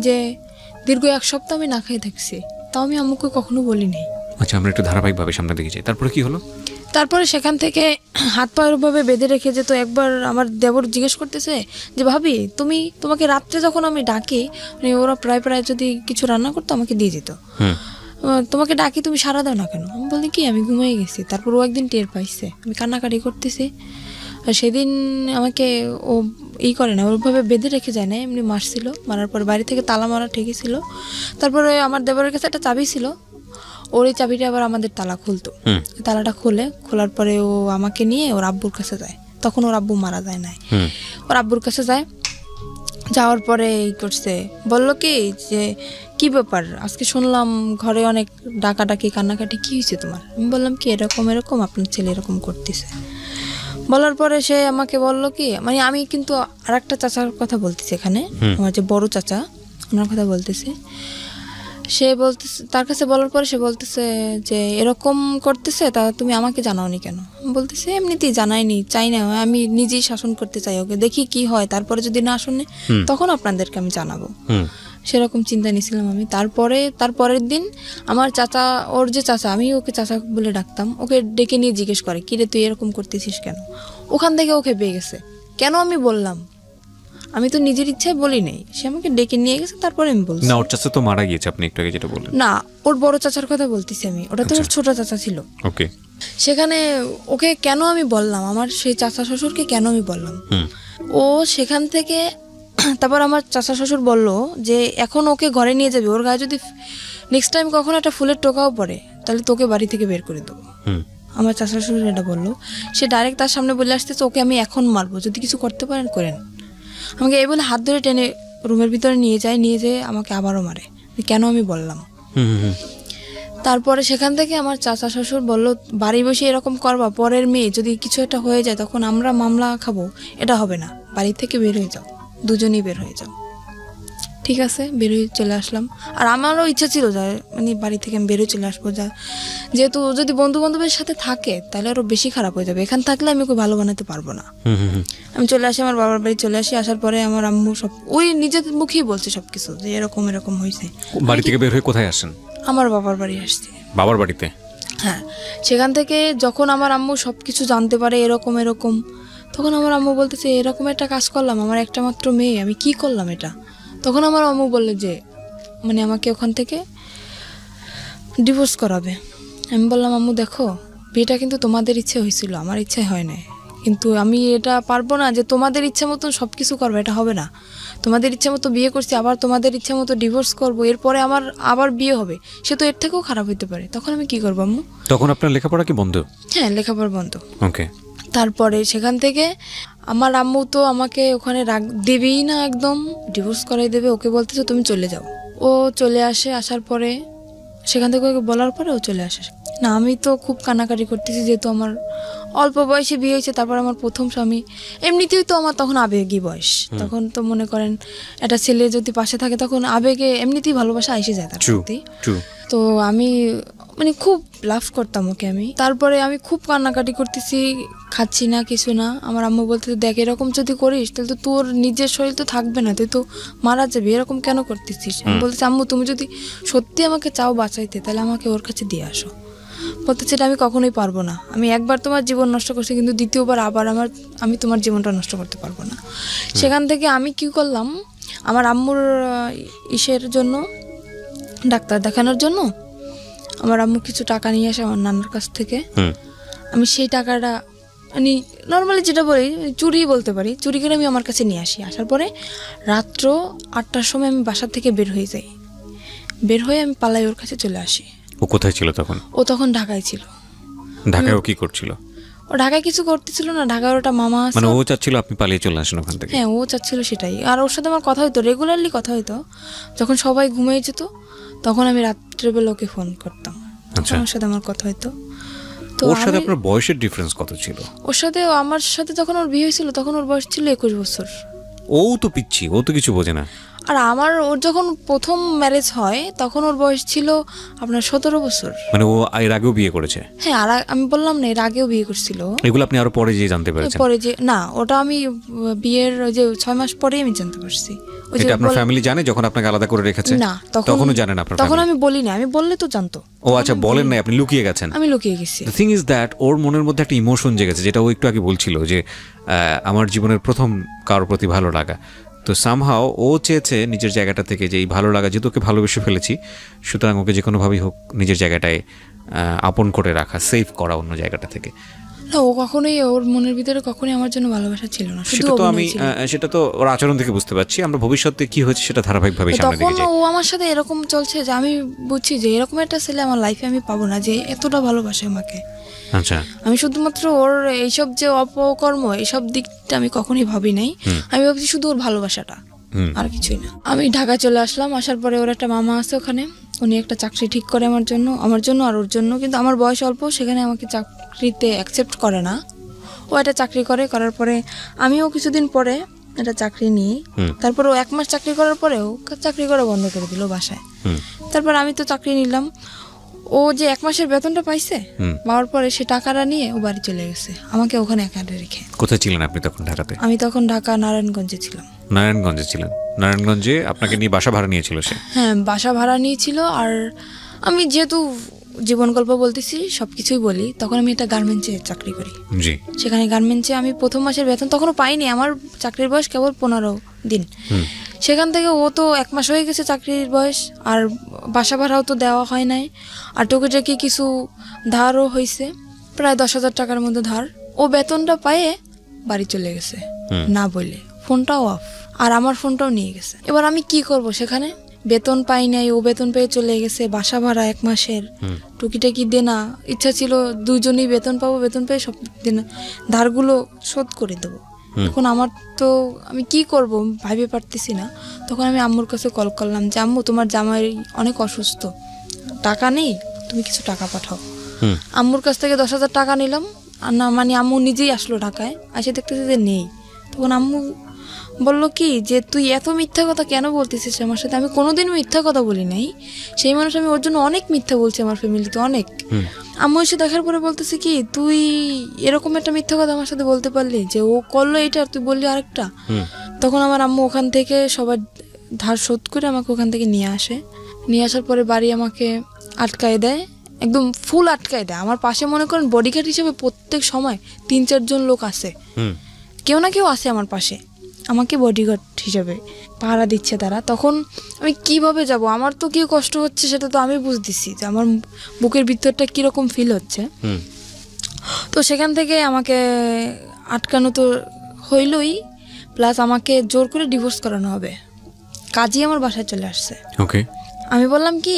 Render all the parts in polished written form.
যে দীর্ঘ 1 সপ্তাহ আমি না খেয়ে থাকছি, তাও আমি আম্মুকে কখনো বলি নাই। আচ্ছা, আমরা একটু ধারাবাহিকভাবে সামনে দিকে যাই। তারপরে কি হলো? তারপরে সেখান থেকে হাত পা ভাবে বেঁধে রেখে যেত। একবার আমার দেবর জিজ্ঞেস করতেছে যে ভাবি তোমাকে রাত্রে যখন আমি ডাকি, মানে ওরা প্রায় যদি কিছু রান্না করতো আমাকে দিয়ে যেত, তোমাকে ডাকি তুমি সারা দাও না কেন? আমি বলি কি আমি ঘুমিয়ে গেছি। তারপর ও একদিন টের পাইছে আমি কান্নাকাটি করতেছি, আর সেদিন আমাকে ও করে না, ওইভাবে বেঁধে রেখে যায় না, এমনি মারছিল। মারার পর বাড়ি থেকে তালা মারা ঠিকই ছিল। তারপরে আমার দেবরের কাছে একটা চাবি ছিল, ওর এই চাবিটা আবার আমাদের তালা খুলতো। তালাটা খোলার পরে ও আমাকে নিয়ে ওর আব্বুর কাছে যায়। তখন ওর আব্বু মারা যায় নাই, ওর আব্বুর কাছে যায়। যাওয়ার পরে এই করছে, বললো কি যে কি ব্যাপার, আজকে শুনলাম ঘরে অনেক ডাকাডাকি কান্নাকাটি, কি হয়েছে তোমার? আমি বললাম কি এরকম আপনার ছেলে এরকম করতেছে। বলার পরে সে আমাকে বললো কি, মানে আমি কিন্তু আর একটা চাচার কথা বলতেছি এখানে, আমার যে বড় চাচা ওনার কথা বলতেছে। সে বলতেছে, তার কাছে বলার পরে সে বলতেছে যে এরকম করতেছে, তা তুমি আমাকে জানাওনি কেন? বলতেছে এমনিতেই জানাইনি, চাই না, আমি নিজেই শাসন করতে চাই ওকে, দেখি কি হয়, তারপরে যদি না শুনে তখন আপনাদেরকে আমি জানাবো। সেরকম চিন্তা নিয়েছিলাম আমি। তারপরের দিন আমার চাচা, ওর যে চাচা, আমি ওকে চাচা বলে ডাকতাম, ওকে ডেকে নিয়ে জিজ্ঞেস করে কিরে তুই এরকম করতেছিস কেন? ওখান থেকে ওকে পেয়ে গেছে কেন আমি বললাম, আমি তো নিজের ইচ্ছায় বলি নাই, সে আমাকে ডেকে নিয়ে গেছে। তারপরে আমি বলছি না, ওর চাচা তো মারা গিয়েছে, আপনি একটু আগে যেটা বললেন। না, ওর বড় চাচার কথা বলতেছি আমি, ওটা তো ওর ছোট চাচা ছিল। ওকে, সেখানে ওকে কেন আমি বললাম, আমার সেই চাচা শ্বশুরকে কেন আমি বললাম, ও সেখান থেকে তারপর আমার চাচা শ্বশুর বলল যে এখন ওকে ঘরে নিয়ে যাবে, ওর গায়ে যদি নেক্সট টাইম কখনো একটা ফুলের টোকাও পড়ে তাহলে তোকে বাড়ি থেকে বের করে দেবো। আমার চাচা শ্বশুর এটা বললো। সে ডাইরেক্ট তার সামনে বলে আসতেছে ওকে আমি এখন মারবো, যদি কিছু করতে পারেন করেন। আমাকে এই বলে হাত ধরে টেনে রুমের ভিতরে নিয়ে যেয়ে আমাকে আবারও মারে। কেন আমি বললাম। তারপরে সেখান থেকে আমার চাচা শ্বশুর বললো বাড়ি বসে এরকম করবা, পরের মেয়ে যদি কিছু একটা হয়ে যায় তখন আমরা মামলা খাবো, এটা হবে না, বাড়ি থেকে বের হয়ে যাও, দুজনেই বের হয়ে যাও। ঠিক আছে, বের হয়ে চলে আসলাম। আর আমারও ইচ্ছা ছিল যে মানে বাড়ি থেকে আমি বের হয়ে চলে আসবো, যেহেতু যদি বন্ধু বান্ধবের সাথে থাকে তাহলে আরো বেশি খারাপ হয়ে যাবে, এখান থাকলে আমি ওকে ভালো বানাতে পারবো না। আমি চলে আসি, আমার বাবার বাড়ি চলে আসি। আসার পরে আমার আম্মু সব ওই নিজের মুখেই বলছে সবকিছু যে এরকম হয়েছে। বাড়ি থেকে বের হয়ে কোথায় আসেন? আমার বাবার বাড়ি আসছি। বাবার বাড়িতে? হ্যাঁ। সেখান থেকে যখন আমার আম্মু সবকিছু জানতে পারে এরকম তখন আমার আম্মু বলতেছে এরকম একটা কাজ করলাম, আমার একটা মাত্র মেয়ে, আমি কি করলাম এটা? তখন আমার আম্মু বললো যে মানে আমাকে ওখান থেকে ডিভোর্স করাবে। আমি বললাম আম্মু দেখো, বিয়েটা কিন্তু তোমাদের ইচ্ছে হয়েছিল, আমার ইচ্ছায় হয় না, কিন্তু আমি এটা পারবো না যে তোমাদের ইচ্ছা মতন সব কিছু করবো, এটা হবে না। তোমাদের ইচ্ছা মতো বিয়ে করছি, আবার তোমাদের ইচ্ছা মতো ডিভোর্স করবো, এরপরে আমার আবার বিয়ে হবে, সে তো এর থেকেও খারাপ হতে পারে। তখন আমি কি করবো আম্মু? তখন আপনার লেখাপড়া কি বন্ধ? হ্যাঁ, লেখাপড়া বন্ধ। ওকে। তারপরে সেখান থেকে আমার আম্মু তো আমাকে ওখানে দেবেই না, একদম ডিভোর্স করাই দেবে। ওকে বলতেছে তুমি চলে যাও। ও চলে আসে, আসার পরে সেখান থেকে ওকে বলার পরে ও চলে আসে। না, আমি তো খুব কান্নাকাটি করতেছি, যেহেতু আমার অল্প বয়সে বিয়ে হয়েছে, তারপর আমার প্রথম স্বামী, এমনিতেই তো আমার তখন আবেগী বয়স, তখন তো মনে করেন একটা ছেলে যদি পাশে থাকে তখন আবেগে এমনিতেই ভালোবাসা এসে যায় তার প্রতি। তো আমি মানে খুব লাভ করতাম ওকে আমি। তারপরে আমি খুব কান্নাকাটি করতেছি, খাচ্ছি না, কিছু না। আমার আম্মু বলতে দেখ এরকম যদি করিস তাহলে তো তোর নিজের শরীর তো থাকবে না, তুই তো মারা যাবি, এরকম কেন করতেছিস? আমি বলতেছি আম্মু তুমি যদি সত্যি আমাকে চাও বাঁচাইতে তাহলে আমাকে ওর কাছে দিয়ে আসো। বলতেছে এটা আমি কখনোই পারবো না, আমি একবার তোমার জীবন নষ্ট করছি কিন্তু দ্বিতীয়বার আবার আমি তোমার জীবনটা নষ্ট করতে পারবো না। সেখান থেকে আমি কি করলাম, আমার আম্মুর ইসের জন্য, ডাক্তার দেখানোর জন্য আমার আম্মু কিছু টাকা নিয়ে আসে আমার নানার কাছ থেকে। আমি সেই টাকাটা মানে নর্মালি যেটা বলি চুরি বলতে পারি, চুরি করে আমি আমার কাছে নিয়ে আসি। আসার পরে রাত্র 8টার সময় আমি বাসা থেকে বের হয়ে যাই, বের হয়ে আমি পালাই ওর কাছে চলে আসি। ও কোথায় ছিল তখন? ও তখন ঢাকায় ছিল। ঢাকায় ও কি করছিল? ও ঢাকায় কিছু করতেছিল না, ঢাকায় ওটা মামা আছে। মানে ও চাচ্ছিল আপনি পালিয়ে চলে আসেন ওখান থেকে? হ্যাঁ, ও চাচ্ছিল সেটাই। আর ওর সাথে আমার কথা হইতো, রেগুলারলি কথা হইতো। যখন সবাই ঘুমিয়ে যেত তখন আমি রাত্রেবেলা ওকে ফোন করতাম, ওর সাথে আমার কথা হইতো। তো ওর সাথে আপনার বয়সের ডিফারেন্স কত ছিল? ওর সাথে আমার সাথে যখন ওর বিয়ে হয়েছিল তখন ওর বয়স ছিল 21 বছর। ও তো পিচ্ছি, ও তো কিছু বোঝে না। আর আমার ওর যখন প্রথম ম্যারেজ হয় তখন ওর বয়স ছিল আপনার 17 বছর। মানে ও এর আগেও বিয়ে করেছে? হ্যাঁ, আর আমি বললাম না এর আগেও বিয়ে করছিল। এগুলো আপনি আরো পরে যে জানতে পেরেছেন? পরে যে না, ওটা আমি বিয়ের যে 6 মাস পরেই আমি জানতে পারছি। ওই যে এটা আপনার ফ্যামিলি জানে যখন আপনাকে আলাদা করে রেখেছে? না, তখনও জানেন আপনার? তখন আমি বলি না, আমি বললে তো জানতো। ও আচ্ছা, বলেন নাই, আপনি লুকিয়ে গেছেন? আমি লুকিয়ে গেছি। দ্য থিং ইজ দ্যাট ওর মনের মধ্যে একটা ইমোশন জেগেছে, যেটা ও একটু আগে বলছিল যে আমার জীবনের প্রথম কারোর প্রতি ভালো লাগা। তো সামহাও ও চেয়েছে নিজের জায়গাটা থেকে যে এই ভালো লাগা, যেহেতু ওকে ভালোবেসে ফেলেছি, সুতরাং ওকে যে কোনোভাবেই হোক নিজের জায়গাটায় আপন করে রাখা, সেভ করা অন্য জায়গাটা থেকে। না, ও কখনোই, ওর মনের ভিতরে কখনোই আমার জন্য ভালোবাসা ছিল না, শুধু সেটা তো ওর আচরণ থেকে বুঝতে পারছি। আমরা ভবিষ্যতে কি হয়েছে সেটা ধারাবাহিকভাবে সামনে দিকে যাই। তখন ও আমার সাথে এরকম চলছে যে আমি বুঝছি যে এরকম একটা ছেলে আমার লাইফে আমি পাবো না, যে এতটা ভালোবাসে আমাকে। আচ্ছা, আমি শুধুমাত্র ওর এইসব যে অপকর্ম, এইসব দিকটা আমি কখনোই ভাবি নাই। আমি ভাবছি শুধু ওর ভালোবাসাটা, আর কিছুই না। আমি ঢাকা চলে আসলাম। আসার পরে ওর একটা মামা আছে ওখানে, উনি একটা চাকরি ঠিক করে আমার জন্য আর ওর জন্য। কিন্তু আমার বয়স অল্প, সেখানে আমাকে চাকরিতে অ্যাকসেপ্ট করে না। ও একটা চাকরি করার পরে আমিও কিছুদিন পরে একটা চাকরি নিই। তারপর ও 1 মাস চাকরি করার পরেও চাকরি করা বন্ধ করে দিল বাসায়। তারপর আমি তো চাকরি নিলাম। ও যে 1 মাসের বেতনটা পাইছে, পাওয়ার পরে সে টাকাটা নিয়ে ও বাড়ি চলে গেছে, আমাকে ওখানে একা রেখে। কোথায় ছিলেন আপনি তখন? ঢাকাতে? আমি তখন ঢাকা নারায়ণগঞ্জে ছিলাম। নারায়ণগঞ্জে ছিলেন? নারায়ণগঞ্জে আপনাকে নিয়ে বাসা ভাড়া নিয়েছিল সে? হ্যাঁ, বাসা ভাড়া নিয়েছিল। আর আমি যেহেতু জীবন গল্প বলতেছি, সবকিছুই বলি, তখন আমি একটা গার্মেন্টসে চাকরি করি। জি। সেখানে গার্মেন্টসে আমি প্রথম মাসের বেতন তখনও পাইনি, আমার চাকরির বয়স কেবল 15 দিন। সেখান থেকে ও তো 1 মাস হয়ে গেছে চাকরির বয়স, আর বাসা ভাড়াও তো দেওয়া হয় নাই, আর টুকিটাকি কিছু ধারও হয়েছে, প্রায় 10,000 টাকার মতো ধার। ও বেতনটা পায়ে বাড়ি চলে গেছে না বলে, ফোনটাও অফ, আর আমার ফোনটাও নিয়ে গেছে। এবার আমি কি করব? সেখানে বেতন পাই নাই, ও বেতন পেয়ে চলে গেছে, বাসা ভাড়া 1 মাসের, টুকিটাকি দেনা। ইচ্ছা ছিল দুজনেই বেতন পাবো, বেতন পেয়ে সব দেনা ধারগুলো শোধ করে দেবো। এখন আমার তো আমি কি করব ভাবতে পারতেছি না। তখন আমি আম্মুর কাছে কল করলাম যে আম্মু, তোমার জামাই অনেক অসুস্থ, টাকা নেই, তুমি কিছু টাকা পাঠাও। আম্মুর কাছ থেকে 10,000 টাকা নিলাম, আর না মানে আম্মু নিজেই আসলো ঢাকায়, এসে দেখতেছে যে নেই। তখন আম্মু বলল কি যে তুই এত মিথ্যা কথা কেন বলতেছিস আমার সাথে? আমি কোনোদিন মিথ্যা কথা বলি নাই, সেই মানুষ আমি ওর জন্য অনেক মিথ্যা বলছি আমার ফ্যামিলিতে, অনেক। আম্মু এসে দেখার পরে বলতেছে কি, তুই এরকম একটা মিথ্যা কথা আমার সাথে বলতে পারলি, যে ও করলো এটা আর তুই বললি আরেকটা। তখন আমার আম্মু ওখান থেকে সবার ধার শোধ করে আমাকে ওখান থেকে নিয়ে আসে। নিয়ে আসার পরে বাড়ি আমাকে আটকায় দেয়, একদম ফুল আটকায় দেয়। আমার পাশে মনে করেন বডিগার্ড হিসেবে প্রত্যেক সময় 3-4 জন লোক আছে, কেউ না কেউ আছে আমার পাশে, আমাকে বডিগার্ড হিসেবে পাহারা দিচ্ছে তারা। তখন আমি কিভাবে যাব? আমার তো কি কষ্ট হচ্ছে সেটা তো আমি বুঝতেছি, যে আমার বুকের ভিতরটা কীরকম ফিল হচ্ছে। তো সেখান থেকে আমাকে আটকানো তো হইলই, প্লাস আমাকে জোর করে ডিভোর্স করানো হবে। কাজী আমার বাসায় চলে আসছে। ওকে। আমি বললাম কি,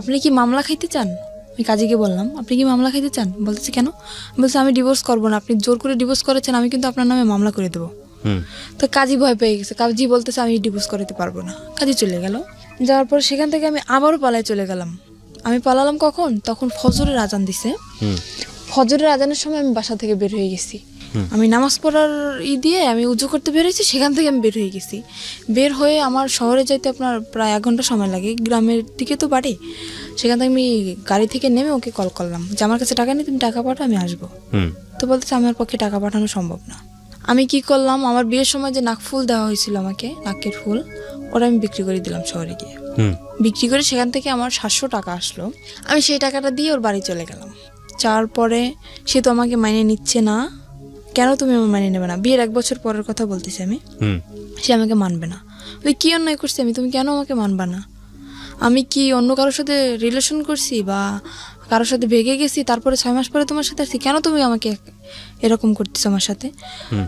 আপনি কি মামলা খাইতে চান? আমি কাজীকে বললাম, আপনি কি মামলা খাইতে চান? বলতেছে কেন? বলছে আমি ডিভোর্স করবো না, আপনি জোর করে ডিভোর্স করেছেন, আমি কিন্তু আপনার নামে মামলা করে দেবো। তো কাজী ভয় পেয়ে গেছে, কাজী বলতেছে আমি ডিভোর্স করাতে পারবো না। কাজী চলে গেল। যাওয়ার পর সেখান থেকে আমি আবারও পালায় চলে গেলাম। আমি পালালাম কখন? তখন ফজরের আজান দিছে। ফজরের আজানের সময় আমি বাসা থেকে বের হয়ে গেছি। আমি নামাজ পড়ার দিয়ে আমি উজু করতে বের হয়েছি, সেখান থেকে আমি বের হয়ে গেছি। বের হয়ে আমার শহরে যাইতে আপনার প্রায় 1 ঘন্টা সময় লাগে, গ্রামের দিকে তো বাড়ি। সেখান থেকে আমি গাড়ি থেকে নেমে ওকে কল করলাম যে আমার কাছে টাকা নেই, তুমি টাকা পাঠাও, আমি আসবো। তো বলতেছে আমার পক্ষে টাকা পাঠানো সম্ভব না। আমি কি করলাম, আমার বিয়ের সময় যে নাকফুল দেওয়া হয়েছিল আমাকে, নাকের ফুল, ওটা আমি বিক্রি করে দিলাম শহরে গিয়ে। বিক্রি করে সেখান থেকে আমার 700 টাকা আসলো। আমি সেই টাকাটা দিয়ে ওর বাড়ি চলে গেলাম। যাওয়ার পরে সে তো আমাকে মাইনে নিচ্ছে না। কেন তুমি আমার মাইনে নেবে না? বিয়ের 1 বছর পরের কথা বলতেছি আমি। সে আমাকে মানবে না। কি অন্যায় করছি আমি? তুমি কেন আমাকে মানবা না? আমি কি অন্য কারোর সাথে রিলেশন করছি বা কারোর সাথে ভেগে গেছি, তারপরে 6 মাস পরে তোমার সাথে আসছি? কেন তুমি আমাকে এরকম করতেছো আমার সাথে?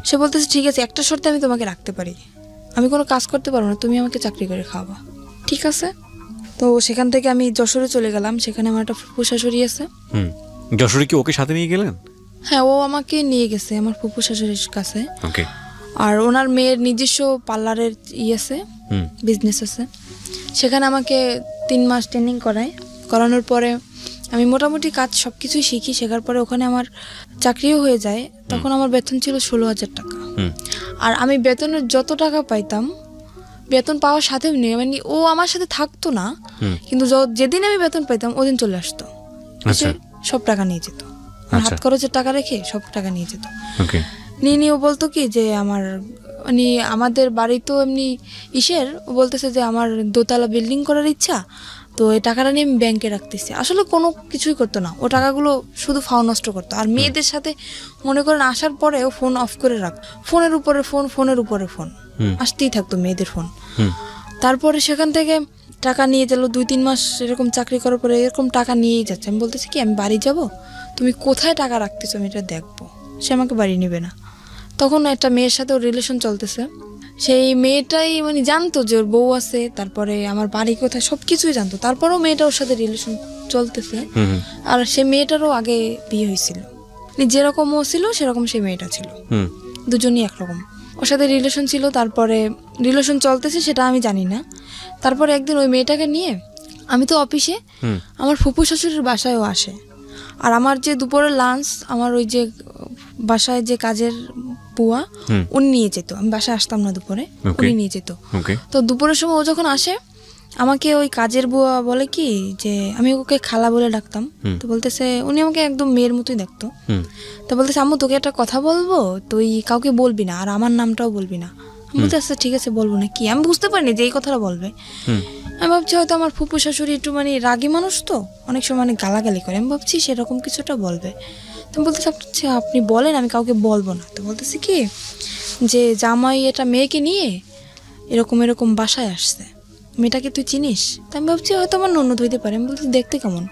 সে বলতেছে ঠিক আছে, একটা শর্তে আমি তোমাকে রাখতে পারি, আমি কোনো কাজ করতে পারবো না, তুমি আমাকে চাকরি করে খাওয়াবা। ঠিক আছে। তো সেখান থেকে আমি যশোরে চলে গেলাম। সেখানে আমার একটা ফুফু শাশুড়ি আছে। যশোরে কি ওকে সাথে নিয়ে গেলেন? হ্যাঁ, ও আমাকে নিয়ে গেছে আমার ফুফু শাশুড়ির কাছে। আর ওনার মেয়ের নিজস্ব পার্লারের আছে, বিজনেস আছে। সেখানে আমাকে 3 মাস ট্রেনিং করানোর পরে আমি মোটামুটি কাজ সব কিছুই শিখি। শেখার পরে ওখানে আমার চাকরিও হয়ে যায়। তখন আমার বেতন ছিল 16,000 টাকা। আর আমি বেতনের যত টাকা পাইতাম বেতন পাওয়ার সাথে মানে ও আমার সাথে থাকতো না, কিন্তু যেদিন আমি বেতন পাইতাম ওদিন চলে আসতো, এসে সব টাকা নিয়ে যেত, হাত খরচের টাকা রেখে সব টাকা নিয়ে যেত। নিয়ে ও বলতো কি যে আমার মানে আমাদের বাড়ি তো এমনি ও বলতেছে যে আমার দোতলা বিল্ডিং করার ইচ্ছা, তো এই টাকাটা নিয়ে আমি ব্যাংকে রাখতেছি। আসলে কোনো কিছুই করতো না, ও টাকাগুলো শুধু ফাও নষ্ট করতো। আর মেয়েদের সাথে মনে করেন আসার পরে ও ফোন অফ করে রাখ, ফোনের উপরে ফোন আসতেই থাকতো মেয়েদের ফোন। তারপরে সেখান থেকে টাকা নিয়ে গেল, 2-3 মাস এরকম চাকরি করার পরে এরকম টাকা নিয়েই যাচ্ছে। আমি বলতেছি কি আমি বাড়ি যাব, তুমি কোথায় টাকা রাখতেছো আমি এটা দেখবো। সে আমাকে বাড়ি নেবে না। তখন একটা মেয়ের সাথে ওর রিলেশন চলতেছে, সেই মেয়েটাই মানে জানতো যে ওর বউ আছে, তারপরে আমার বাড়ি কোথায় সব কিছুই জানতো, তারপরেও মেয়েটা ওর সাথে রিলেশন চলতেছে। আর সে মেয়েটারও আগে বিয়ে হয়েছিল, যেরকম ও ছিল সেরকম সে মেয়েটা ছিল, দুজনই একরকম। ওর সাথে রিলেশন ছিল, তারপরে রিলেশন চলতেছে সেটা আমি জানি না। তারপরে একদিন ওই মেয়েটাকে নিয়ে আমি তো অফিসে, আমার ফুপু শ্বশুরের বাসায়ও আসে। আর আমার যে দুপুরের লাঞ্চ আমার ওই যে বাসায় যে কাজের বুয়া উনি নিয়ে যেত, আমি বাসায় আসতাম না দুপুরে, উনি নিয়ে যেত। তো দুপুরের সময় ও যখন আসে আমাকে ওই কাজের বুয়া বলে কি যে আমি ওকে খালা বলে ডাকতাম, তো বলতেছে উনি আমাকে একদম মেয়ের মতোই দেখতো। তো বলতেছে আম্মু তোকে একটা কথা বলবো, তুই কাউকে বলবি না আর আমার নামটাও বলবি না। আমি বলতে আচ্ছা ঠিক আছে বলবো না। কি আমি বুঝতে পারিনি যে এই কথাটা বলবে। আমি ভাবছি হয়তো আমার ফুপু শাশুড়ি একটু মানে রাগী মানুষ, তো অনেক সময় মানে গালাগালি করে, আমি ভাবছি সেরকম কিছুটা বলবে। তো বলতেছে আচ্ছা আপনি বলেন, আমি কাউকে বলবো না। তো বলতেছি কি যে জামাই এটা মেয়েকে নিয়ে এরকম এরকম বাসায় আসছে, মেয়েটাকে তুই চিনিস? তো আমি ভাবছি হয়তো আমার ননদ হইতে পারে। আমি বলছি দেখতে কেমন?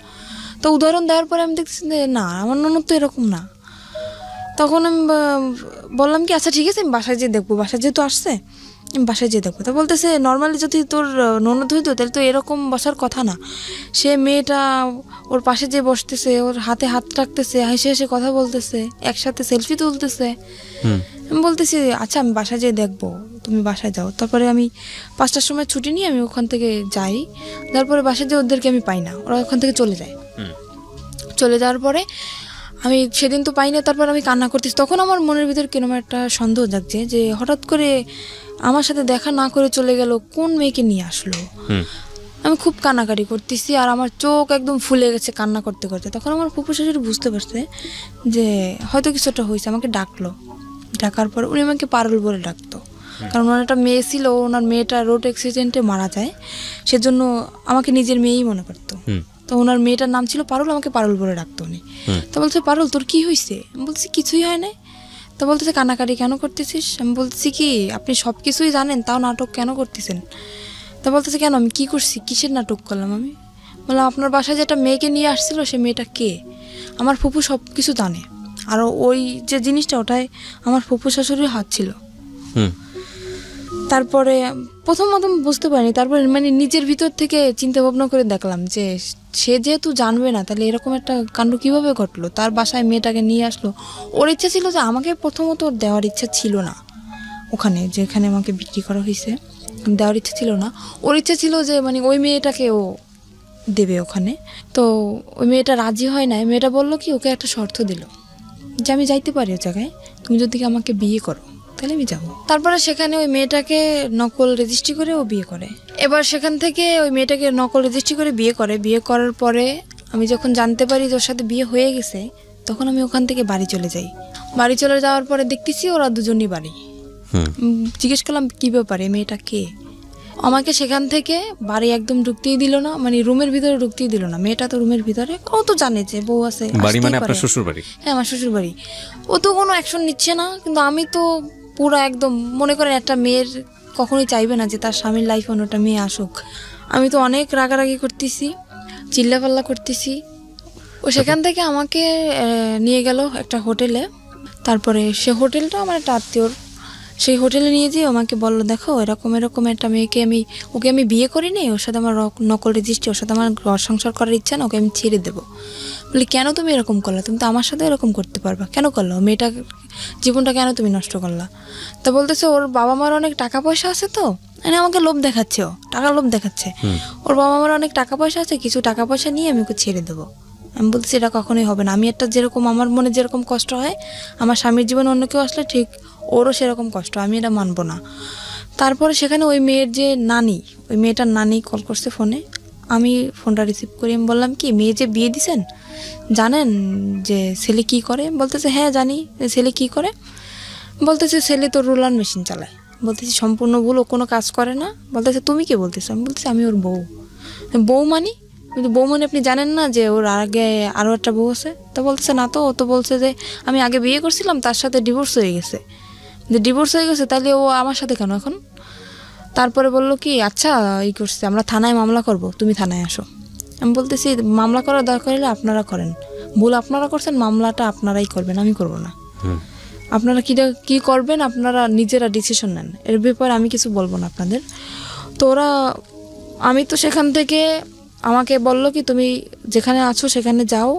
তো উদাহরণ দেওয়ার পরে আমি দেখছি যে না আমার ননদ তো এরকম না। তখন আমি বললাম কি আচ্ছা ঠিক আছে আমি বাসায় যেয়ে দেখবো, বাসায় যেহেতু আসছে আমি বাসায় যেয়ে দেখবো। তো বলতেছে নর্মালি যদি তোর ননদ হইতো তাহলে তো এরকম বসার কথা না। সে মেয়েটা ওর পাশে যে বসতেছে, ওর হাতে হাত রাখতেছে, হেসে হেসে কথা বলতেছে, একসাথে সেলফি তুলতেছে। আমি বলতেছি আচ্ছা আমি বাসায় যেয়ে দেখবো, তুমি বাসায় যাও। তারপরে আমি 5টার সময় ছুটি নিয়ে আমি ওখান থেকে যাই। তারপরে বাসায় যেয়ে ওদেরকে আমি পাই না, ওরা ওখান থেকে চলে যায়। চলে যাওয়ার পরে আমি সেদিন তো পাই না, তারপর আমি কান্না করতেছি। তখন আমার মনের ভিতর কিরকম একটা সন্দেহ জাগছে যে হঠাৎ করে আমার সাথে দেখা না করে চলে গেল, কোন মেয়েকে নিয়ে আসলো। আমি খুব কান্নাকাটি করতেছি আর আমার চোখ একদম ফুলে গেছে কান্না করতে করতে। তখন আমার ফুপু শাশুড়ি বুঝতে পারছে যে হয়তো কিছুটা হয়েছে, আমাকে ডাকলো। ডাকার পর উনি আমাকে পারুল বলে ডাকতো, কারণ ওনার একটা মেয়ে ছিল, ওনার মেয়েটা রোড অ্যাক্সিডেন্টে মারা যায়, সেজন্য আমাকে নিজের মেয়েই মনে করতো। তো ওনার মেয়েটার নাম ছিল পারুল, আমাকে পারুল বলে ডাকতো উনি। তো বলছে পারুল তোর কি হয়েছে? আমি বলছি কিছুই হয় না। তো বলতেছে কান্নাকাটি কেন করতেছিস? আমি বলছি কি আপনি সব কিছুই জানেন তাও নাটক কেন করতেছেন? তো বলতেছে কেন আমি কি করছি, কিসের নাটক করলাম? আমি বললাম আপনার বাসায় যেটা মেয়েকে নিয়ে আসছিল সে মেয়েটা কে? আমার ফুপু সব কিছু জানে, আর ওই যে জিনিসটা ওটাই আমার ফুপু শাশুড়ির হাত ছিল। তারপরে প্রথম বুঝতে পারিনি, তারপরে মানে নিজের ভিতর থেকে চিন্তা ভাবনা করে দেখলাম যে সে যেহেতু জানবে না তাহলে এরকম একটা কাণ্ড কিভাবে ঘটলো। তার বাসায় মেয়েটাকে নিয়ে আসলো, ওর ইচ্ছা ছিল যে আমাকে প্রথমত দেওয়ার ইচ্ছা ছিল না, ওখানে যেখানে আমাকে বিক্রি করা হয়েছে দেওয়ার ইচ্ছা ছিল না। ওর ইচ্ছা ছিল যে মানে ওই মেয়েটাকে ও দেবে ওখানে। তো ওই মেয়েটা রাজি হয় না। মেয়েটা বললো কি ওকে একটা শর্ত দিল যে আমি যাইতে পারি ওই জায়গায়, তুমি যদি আমাকে বিয়ে করো তাহলে আমি যাবো। তারপরে সেখানে ওই মেয়েটাকে নকল রেজিস্ট্রি করে ও বিয়ে করে। এবার সেখান থেকে ওই মেয়েটাকে নকল রেজিস্ট্রি করে বিয়ে করে। বিয়ে করার পরে আমি যখন জানতে পারি যে ওর সাথে বিয়ে হয়ে গেছে, তখন আমি ওখান থেকে বাড়ি চলে যাই। বাড়ি চলে যাওয়ার পরে দেখতেছি ওরা দুজনই বাড়ি। জিজ্ঞেস করলাম কি ব্যাপারে, মেয়েটা কে? আমাকে সেখান থেকে বাড়ি একদম ঢুকতেই দিল না, মানে রুমের ভিতরে ঢুকতেই দিল না। মেয়েটা তো রুমের ভিতরে, ও তো জানে যে বউ আছে। বাড়ি মানে আপনার শ্বশুর বাড়ি? হ্যাঁ আমার শ্বশুর বাড়ি। ও তো কোনো অ্যাকশন নিচ্ছে না, কিন্তু আমি তো পুরো একদম মনে করেন একটা মেয়ের কখনোই চাইবে না যে তার স্বামীর লাইফে অন্যটা মেয়ে আসুক। আমি তো অনেক রাগারাগি করতেছি, চিল্লাপাল্লা করতেছি। ও সেখান থেকে আমাকে নিয়ে গেল একটা হোটেলে। তারপরে সে হোটেলটা আমার একটা আত্মীয়র, সেই হোটেলে নিয়ে যেয়ে আমাকে বললো দেখো এরকম এরকম একটা মেয়েকে ওকে আমি বিয়ে করিনি, ওর সাথে আমার নকল রেজিস্ট্রি, ওর সাথে আমার ঘর সংসার করার ইচ্ছা না, ওকে আমি ছেড়ে দেবো। বলি কেন তুমি এরকম করলা? তুমি তো আমার সাথে এরকম করতে পারবা, কেন করলো? মেয়েটা জীবনটা কেন তুমি নষ্ট করলা? তা বলতেছে ওর বাবা মার অনেক টাকা পয়সা আছে, তো মানে আমাকে লোভ দেখাচ্ছে, ও টাকার লোভ দেখাচ্ছে। ওর বাবা মার অনেক টাকা পয়সা আছে, কিছু টাকা পয়সা নিয়ে আমি ওকে ছেড়ে দেবো। আমি বলছি এটা কখনোই হবে না। আমি একটা যেরকম আমার মনে যেরকম কষ্ট হয় আমার স্বামীর জীবনে অন্য কেউ আসলে ঠিক ওরও সেরকম কষ্ট, আমি এটা মানবো না। তারপরে সেখানে ওই মেয়ের যে নানি, ওই মেয়েটার নানি কল করছে ফোনে। আমি ফোনটা রিসিভ করি, আমি বললাম কি মেয়ে যে বিয়ে দিছেন জানেন যে ছেলে কি করে? বলতেছে হ্যাঁ জানি। ছেলে কি করে? বলতেছে ছেলে তো রোলার মেশিন চালায়। বলতেছি সম্পূর্ণ ভুল, ও কোনো কাজ করে না। বলতেছে তুমি কি বলতেছো? আমি বলতেছি আমি ওর বউ। বউ মানি? কিন্তু বউ মানে আপনি জানেন না যে ওর আগে আরও একটা বউ আছে? তো বলতেছে না তো, ও তো বলছে যে আমি আগে বিয়ে করছিলাম, তার সাথে ডিভোর্স হয়ে গেছে। যে ডিভোর্স হয়ে গেছে তাহলে ও আমার সাথে কেন এখন? তারপরে বললো কি আচ্ছা এই করছে, আমরা থানায় মামলা করব, তুমি থানায় আসো। আমি বলতেছি মামলা করার দরকার হলে আপনারা করেন, ভুল আপনারা করছেন, মামলাটা আপনারাই করবেন, আমি করব না। আপনারা কি করবেন আপনারা নিজেরা ডিসিশন নেন, এর ব্যাপারে আমি কিছু বলবো না আপনাদের। তো ওরা, আমি তো সেখান থেকে আমাকে বললো কি তুমি যেখানে আছো সেখানে যাও,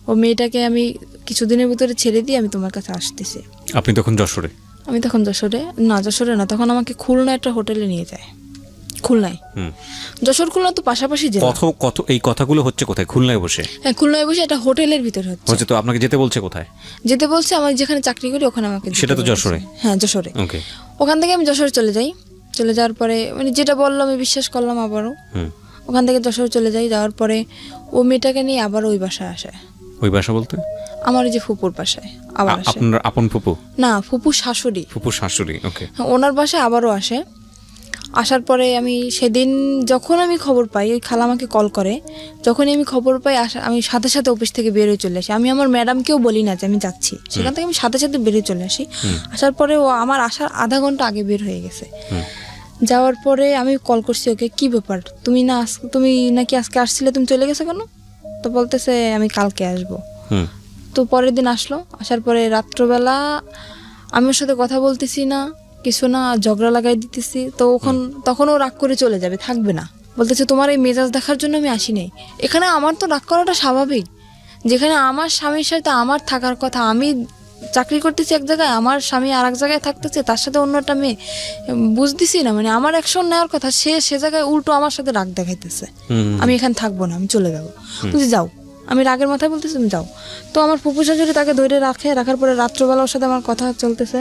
ও মেয়েটাকে আমি কিছুদিনের ভিতরে ছেড়ে দিই, আমি তোমার কাছে আসতেছি। আপনি তখন যশোরে? আমি তখন যশোরে না, তখন আমাকে খুলনা একটা হোটেলে নিয়ে যায়। খুলনায়, যশোর খুলনা তো পাশাপাশি জেলা। কত এই কথাগুলো হচ্ছে কোথায়? খুলনায় বসে? হ্যাঁ খুলনায় বসে একটা হোটেলের ভিতরে হচ্ছে। তো আপনাকে যেতে বলছে কোথায়? যেতে বলছে আমার যেখানে চাকরি করি ওখানে আমাকে। সেটা তো যশোরে? হ্যাঁ যশোরে। ওকে। ওখান থেকে আমি যশোরে চলে যাই। চলে যাওয়ার পরে মানে যেটা বললাম আমি বিশ্বাস করলাম আবারও। ওখান থেকে যশোরে চলে যাই, যাওয়ার পরে ও মেয়েটাকে নিয়ে আবার ওই বাসায় আসে। ওই বাসা বলতে? আমার যে ফুপুর বাসায় আবার আসে। আপনার আপন ফুপু? না, ফুপুর শাশুড়ি। ফুপুর শাশুড়ি, ওকে। ওনার বাসায় আবারও আসে। আসার পরে আমি সেদিন যখন আমি খবর পাই, ওই খালা আমাকে কল করে, যখনই আমি খবর পাই আমি সাথে সাথে অফিস থেকে বেরোয় চলে আসি। আমি আমার ম্যাডামকেও বলি না যে আমি যাচ্ছি, সেখান থেকে আমি সাথে সাথে বেরিয়ে চলে আসি। আসার পরে ও আমার আসার আধা ঘন্টা আগে বের হয়ে গেছে। যাওয়ার পরে আমি কল করছি ওকে, কি ব্যাপার তুমি নাকি আজকে আসছিলে, তুমি চলে গেছো কেন? তো বলতেছে আমি কালকে আসবো। তো পরের দিন আসলো। আসার পরে রাত্রবেলা আমি ওর সাথে কথা বলতেছি না, কিছু না, ঝগড়া লাগাই দিতেছি। তো তখন ও রাগ করে চলে যাবে, থাকবে না। বলতেছে তোমার এই মেজাজ দেখার জন্য আমি আসি নাই। এখানে আমার তো রাগ করাটা স্বাভাবিক, যেখানে আমার স্বামীর সাথে আমার থাকার কথা, আমি চাকরি করতেছি এক জায়গায়, আমার স্বামী আর এক জায়গায় থাকতেছে, তার সাথে অন্য একটা মেয়ে, বুঝতেছি না মানে আমার অ্যাকশন নেওয়ার কথা, সে জায়গায় উল্টো আমার সাথে রাগ দেখাইতেছে। আমি এখানে থাকবো না, আমি চলে যাবো। বুঝি যাও, আমি রাগের মাথায় বলতেছি তুমি যাও। তো আমার ফুপু শাশুড়ি তাকে ধরে রাখার পরে রাত্রবেলা ওর সাথে আমার কথা চলতেছে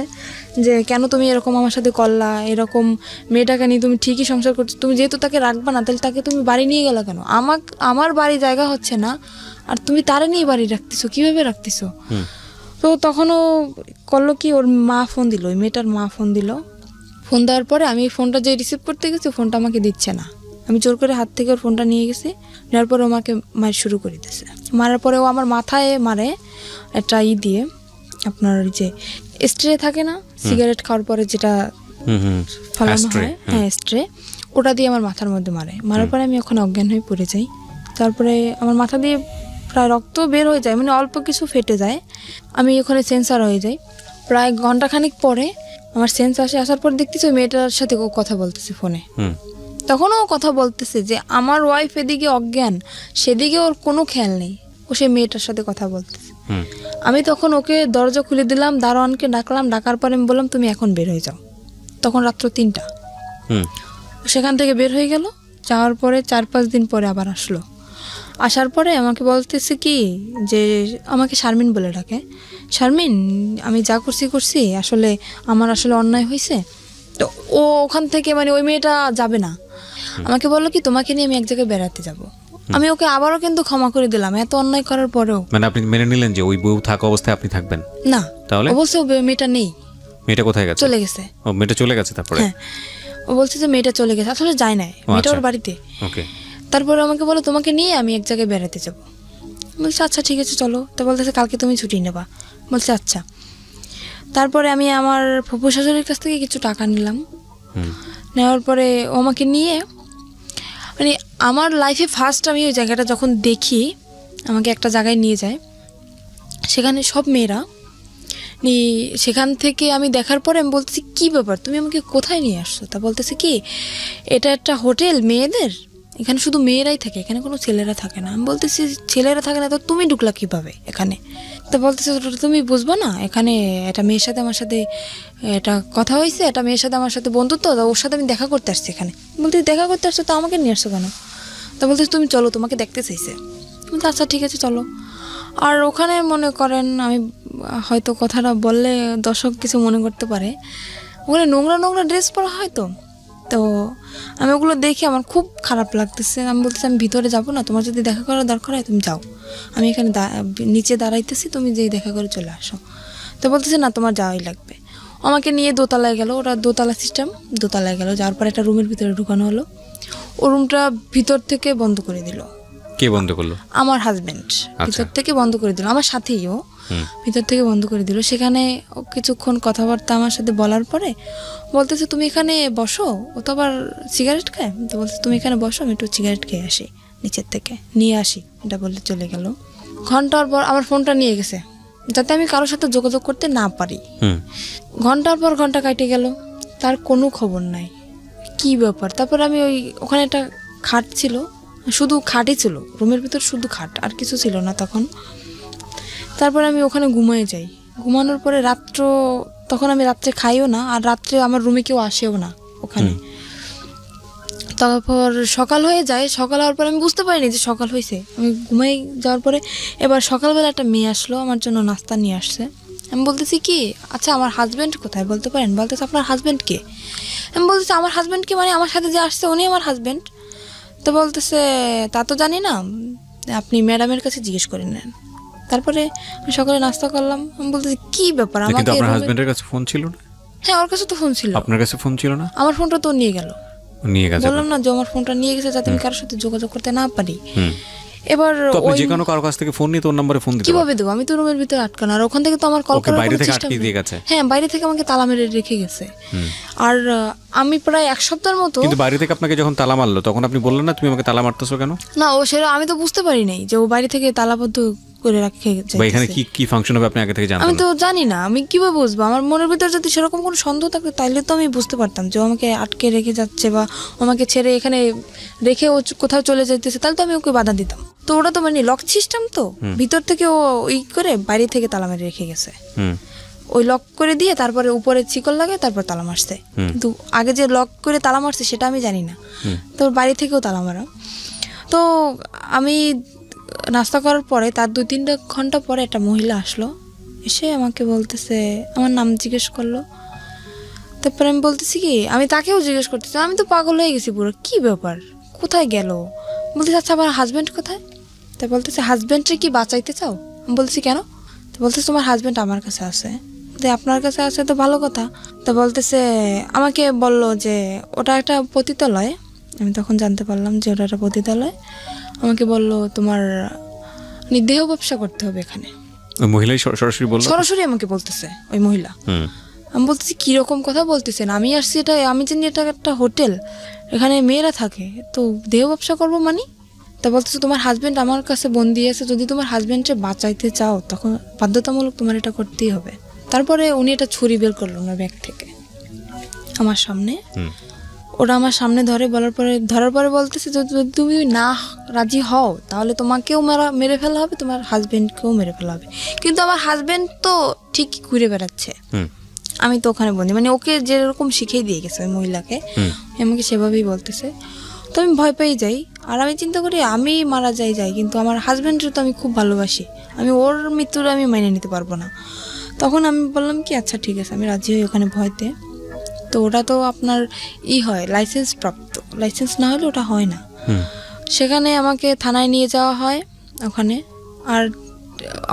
যে কেন তুমি এরকম আমার সাথে করলা, এরকম মেয়েটাকে নিয়ে তুমি ঠিকই সংসার করছো, তুমি যেহেতু তাকে রাখবা না তাহলে তাকে তুমি বাড়ি নিয়ে গেলা কেন? আমার বাড়ি জায়গা হচ্ছে না, আর তুমি তারে নিয়ে বাড়ি রাখতেছো, কিভাবে রাখতেছো? তো তখনও করলো কি, ওর মা ফোন দিল, ওই মেয়েটার মা ফোন দিল। ফোন দেওয়ার পরে আমি ফোনটা যে রিসিভ করতে গেছি ফোনটা আমাকে দিচ্ছে না। আমি জোর করে হাত থেকে ওর ফোনটা নিয়ে গেছি, নেওয়ার পরে আমাকে মার শুরু করে দিতেছে। মারার পরে ও আমার মাথায় মারে একটা দিয়ে, আপনার যে স্ট্রে থাকে না সিগারেট খাওয়ার পরে যেটা ফালানো হয়, হ্যাঁ স্ট্রে, ওটা দিয়ে আমার মাথার মধ্যে মারার পরে আমি ওখানে অজ্ঞান হয়ে পড়ে যাই। তারপরে আমার মাথা দিয়ে প্রায় রক্ত বের হয়ে যায়, মানে অল্প কিছু ফেটে যায়, আমি ওখানে সেন্সার হয়ে যাই। প্রায় ঘন্টাখানিক পরে আমার সেন্স আসার পর দেখতেছি ওই মেয়েটার সাথে ও কথা বলতেছে ফোনে। তখনও ও কথা বলতেছে যে আমার ওয়াইফ এদিকে অজ্ঞান, সেদিকে ওর কোনো খেয়াল নেই, ও সেই মেয়েটার সাথে কথা বলতেছে। আমি তখন ওকে দরজা খুলে দিলাম, দারোয়ানকে ডাকলাম, ডাকার পরে আমি বললাম তুমি এখন বের হয়ে যাও। তখন রাত্র 3টা। সেখান থেকে বের হয়ে গেল। যাওয়ার পরে 4-5 দিন পরে আবার আসলো। আসার পরে আমাকে বলতেছে কি যে আমাকে শারমিন বলে ডাকে, শারমিন আমি যা করছি আসলে আমার আসলে অন্যায় হয়েছে। তো ও ওখান থেকে মানে ওই মেয়েটা যাবে না, আমাকে বললো কি তোমাকে নিয়ে আমি এক জায়গায় বেড়াতে যাব। আমি ওকে আবারও কিন্তু ক্ষমা করে দিলাম এত অন্যায় করার পরেও। মানে আপনি মেনে নিলেন যে ওই বউ থাকা অবস্থায় আপনি থাকবেন না? তাহলে ও বলছে মেয়েটা নেই। মেয়েটা কোথায় গেছে? চলে গেছে। ও মেয়েটা চলে গেছে? তারপরে হ্যাঁ ও বলছে যে মেয়েটা চলে গেছে, আসলে যায় না, মেয়েটা ওর বাড়িতে। ওকে। তারপরে আমাকে বলো তোমাকে নিয়ে আমি এক জায়গায় বেড়াতে যাব। বলছে আচ্ছা ঠিক আছে চলো। তো বলতেছে কালকে তুমি ছুটি নেবা। বলছে আচ্ছা। তারপরে আমি আমার ফুপু শাশুড়ির কাছ থেকে কিছু টাকা নিলাম। নেওয়ার পরে ও আমাকে নিয়ে মানে আমার লাইফে ফার্স্ট আমি ওই জায়গাটা যখন দেখি, আমাকে একটা জায়গায় নিয়ে যায়, সেখানে সব মেয়েরা, সেখান থেকে আমি দেখার পরে আমি বলতেছি কী ব্যাপার তুমি আমাকে কোথায় নিয়ে আসছো? তা বলতেছে কি এটা একটা হোটেল মেয়েদের, এখানে শুধু মেয়েরাই থাকে, এখানে কোনো ছেলেরা থাকে না। আমি বলতেছি ছেলেরা থাকে না তো তুমি ঢুকলা কীভাবে এখানে? তো বলতেছে তুমি বুঝবো না, এখানে একটা মেয়ের সাথে আমার সাথে এটা কথা হয়েছে, একটা মেয়ের সাথে আমার সাথে বন্ধুত্ব, ওর সাথে আমি দেখা করতে আসছি এখানে। বলতে দেখা করতে আসছো তো আমাকে নিয়ে আসছো কেন? তা বলতেছে তুমি চলো তোমাকে দেখতে চাইছে। বলতে আচ্ছা ঠিক আছে চলো। আর ওখানে মনে করেন আমি হয়তো কথাটা বললে দর্শক কিছু মনে করতে পারে, ওখানে নোংরা নোংরা ড্রেস পরা হয়, তো তো আমি ওগুলো দেখে আমার খুব খারাপ লাগতেছে। আমি বলতেছি আমি ভিতরে যাবো না, তোমার যদি দেখা করার দরকার হয় তুমি যাও, আমি এখানে নিচে দাঁড়াইতেছি, তুমি যেই দেখা করে চলে আসো। তো বলতেছে না তোমার যাওয়াই লাগবে। আমাকে নিয়ে দোতলায় গেল, ওরা দোতলা সিস্টেম, দোতলায় গেল, যাওয়ার পর একটা রুমের ভিতরে ঢুকানো হলো। ও রুমটা ভিতর থেকে বন্ধ করে দিল। কে বন্ধ করলো? আমার হাজবেন্ড ভিতর থেকে বন্ধ করে দিল, আমার সাথেই ও ভিতর থেকে বন্ধ করে দিল। সেখানে ও কিছুক্ষণ কথাবার্তা আমার সাথে বলার পরে বলতেছে তুমি এখানে বসো, ও তো আবার সিগারেট খায়, তো বলতেছে তুমি এখানে বসো, আমি একটু সিগারেট খেয়ে আসি, নিচের থেকে নিয়ে আসি, এটা বলে চলে গেল। ঘন্টার পর আমার ফোনটা নিয়ে গেছে যাতে আমি কারোর সাথে যোগাযোগ করতে না পারি। ঘন্টার পর ঘন্টা কাটে গেল, তার কোনো খবর নাই, কি ব্যাপার। তারপর আমি ওখানে একটা খাট ছিল, শুধু খাটই ছিল রুমের ভিতর, শুধু খাট, আর কিছু ছিল না তখন। তারপর আমি ওখানে ঘুমিয়ে যাই। ঘুমানোর পরে তখন আমি রাত্রে খাইও না, আর রাত্রে আমার রুমে কেউ আসেও না ওখানে। তারপর সকাল হয়ে যায়, সকাল হওয়ার পরে আমি বুঝতে পারিনি যে সকাল হয়েছে। আমি ঘুমাই যাওয়ার পরে এবার সকালবেলা একটা মেয়ে আসলো, আমার জন্য নাস্তা নিয়ে আসছে। আমি বলতেছি কি আচ্ছা আমার হাজব্যান্ড কোথায় বলতে পারেন? বলতেছে আপনার হাজব্যান্ড কে? আমি বলতেছি আমার হাজব্যান্ড কি মানে আমার সাথে যে আসছে উনি আমার হাজব্যান্ড? তো বলতেছে তা তো জানি না, আপনি ম্যাডামের কাছে জিজ্ঞেস করে নেন। তারপরে আমি সকালে নাস্তা করলাম। আমি বলতেছি কি ব্যাপার, আমাকে আপনার হাজবেন্ডের কাছে ফোন ছিল না? হ্যাঁ ওর কাছে তো ফোন ছিল। আপনার কাছে ফোন ছিল না? আমার ফোনটা তো নিয়ে গেল। নিয়ে গেছে? বললাম না যে আমার ফোনটা নিয়ে গেছে যাতে আমি কারোর সাথে যোগাযোগ করতে না পারি। এবার আপনি যে কোনো কারো কাছ থেকে ফোন নিয়ে তোর নম্বরে ফোন দিতে কিভাবে দেবো? আমি তো রুমের ভিতরে আটকানো, আর ওখান থেকে তো আমার কল করার বাইরে কোনো থেকে সিস্টেম আটকে দিয়ে নেই। গেছে? হ্যাঁ বাইরে থেকে আমাকে তালা মেরে রেখে গেছে। আর আমি প্রায় এক সপ্তাহের মতো। কিন্তু বাইরে থেকে আপনাকে যখন তালা মারলো তখন আপনি বললেন না তুমি আমাকে তালা মারতেছো কেন? না ও সেটা আমি তো বুঝতে পারি নাই যে ও বাইরে থেকে তালাবদ্ধ করে রাখে যাচ্ছে। বা এখানে কি কি ফাংশন হবে আপনি আগে থেকে জানতেন? আমি তো জানি না, আমি কিভাবে বুঝবো? আমার মনের ভিতরে যদি সেরকম কোনো সন্দেহ থাকতো তাইলে তো আমি বুঝতে পারতাম যে ও আমাকে আটকে রেখে যাচ্ছে বা আমাকে ছেড়ে এখানে রেখে ও কোথাও চলে যাইতেছে, তাহলে তো আমি ওকে বাধা দিতাম। তো ওটা তো মানে লক সিস্টেম, তো ভিতর থেকে ও করে বাইরে থেকে তালা মেরে রেখে গেছে। ওই লক করে দিয়ে তারপরে উপরে চিকল লাগে, তারপর তালা মারছে। কিন্তু আগে যে লক করে তালা মারছে সেটা আমি জানি না, তো বাড়ি থেকেও তালা মারা। তো আমি নাস্তা করার পরে তার 2-3 ঘন্টা পরে একটা মহিলা আসলো, এসে আমাকে বলতেছে, আমার নাম জিজ্ঞেস করলো। তারপরে আমি বলতেছি কি, আমি তাকেও জিজ্ঞেস করতেছি, আমি তো পাগল হয়ে গেছি পুরো, কি ব্যাপার, কোথায় গেল? বলতেছে আচ্ছা আমার হাজব্যান্ড কোথায়? তা বলতেছে হাজব্যান্ডকে কি বাঁচাইতে চাও? আমি বলছি কেন? তো বলতেছে তোমার হাজব্যান্ড আমার কাছে আছে। তো আপনার কাছে আছে তো ভালো কথা। তা বলতেছে আমাকে বলল যে ওটা একটা পতিতালয়। আমি তখন জানতে পারলাম যে ওটা একটা পতিতালয়। আমাকে বলল তোমার দেহ ব্যবসা করতে হবে এখানে। ওই মহিলাই সরাসরি বলল? সরাসরি আমাকে বলতেছে ওই মহিলা। আমি বলতেছি কিরকম কথা বলতেছেন? আমি আসছি এটা, আমি জানি এটা একটা হোটেল, এখানে মেয়েরা থাকে, তো দেহ ব্যবসা করবো মানে? তা বলতেছে তোমার হাজব্যান্ড আমার কাছে বন্দি আছে, যদি তোমার হাজব্যান্ডকে বাঁচাইতে চাও তখন বাধ্যতামূলক তোমার এটা করতেই হবে। তারপরে উনি এটা ছুরি বের করলো না ব্যাগ থেকে আমার সামনে। ওরা আমার সামনে ধরার পরে বলতেছে যদি তুমি না রাজি হও তাহলে তোমাকেও মেরে ফেলা হবে, তোমার হাজব্যান্ডকেও মেরে ফেলা হবে। কিন্তু আমার হাজব্যান্ড তো ঠিকই ঘুরে বেড়াচ্ছে, আমি তো ওখানে বন্দি, মানে ওকে যেরকম শিখিয়ে দিয়ে গেছে ওই মহিলাকে, আমাকে সেভাবেই বলতেছে। তো আমি ভয় পেয়ে যাই, আর আমি চিন্তা করি আমি মারা যাই, কিন্তু আমার হাজব্যান্ডের তো আমি খুব ভালোবাসি, আমি ওর মৃত্যুর আমি মেনে নিতে পারবো না। তখন আমি বললাম কি আচ্ছা ঠিক আছে, আমি রাজি হই ওখানে ভয়তে। তো ওটা তো আপনার হয় লাইসেন্স প্রাপ্ত, লাইসেন্স না হলে ওটা হয় না। সেখানে আমাকে থানায় নিয়ে যাওয়া হয় ওখানে, আর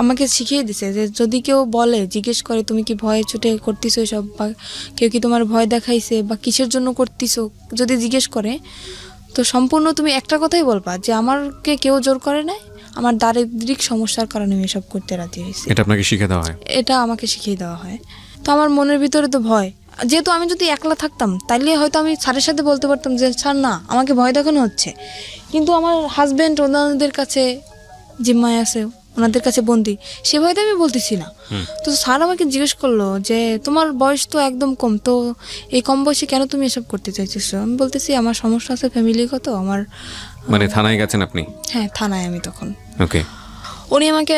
আমাকে শিখিয়ে দিছে যে যদি কেউ বলে, জিজ্ঞেস করে তুমি কি ভয়ে ছুটে করতেছো এসব, বা কেউ কি তোমার ভয় দেখাইছে বা কিসের জন্য করতেছো, যদি জিজ্ঞেস করে তো সম্পূর্ণ তুমি একটা কথাই বলবা যে আমাকে কেউ জোর করে নাই, আমার দারিদ্রিক সমস্যার কারণে আমি এসব করতে রাজি হয়েছি। এটা আপনাকে শিখিয়ে দেওয়া হয়? এটা আমাকে শিখিয়ে দেওয়া হয়। তো আমার মনের ভিতরে তো ভয়, যেহেতু আমি যদি একলা থাকতাম তাইলে হয়তো আমি স্যারের সাথে বলতে পারতাম যে স্যার না আমাকে ভয় দেখানো হচ্ছে, কিন্তু আমার হাজব্যান্ড ওনাদের কাছে জিম্মায় আছে, ওনাদের কাছে বন্দি, সে ভয়তে আমি বলতেছি না। তো স্যার আমাকে জিজ্ঞেস করলো যে তোমার বয়স তো একদম কম, তো এই কম বয়সে কেন তুমি এসব করতে চাইছো? আমি বলতেছি আমার সমস্যা আছে ফ্যামিলিগত। আমার মানে থানায় গেছেন আপনি? হ্যাঁ থানায় আমি তখন। ওকে। উনি আমাকে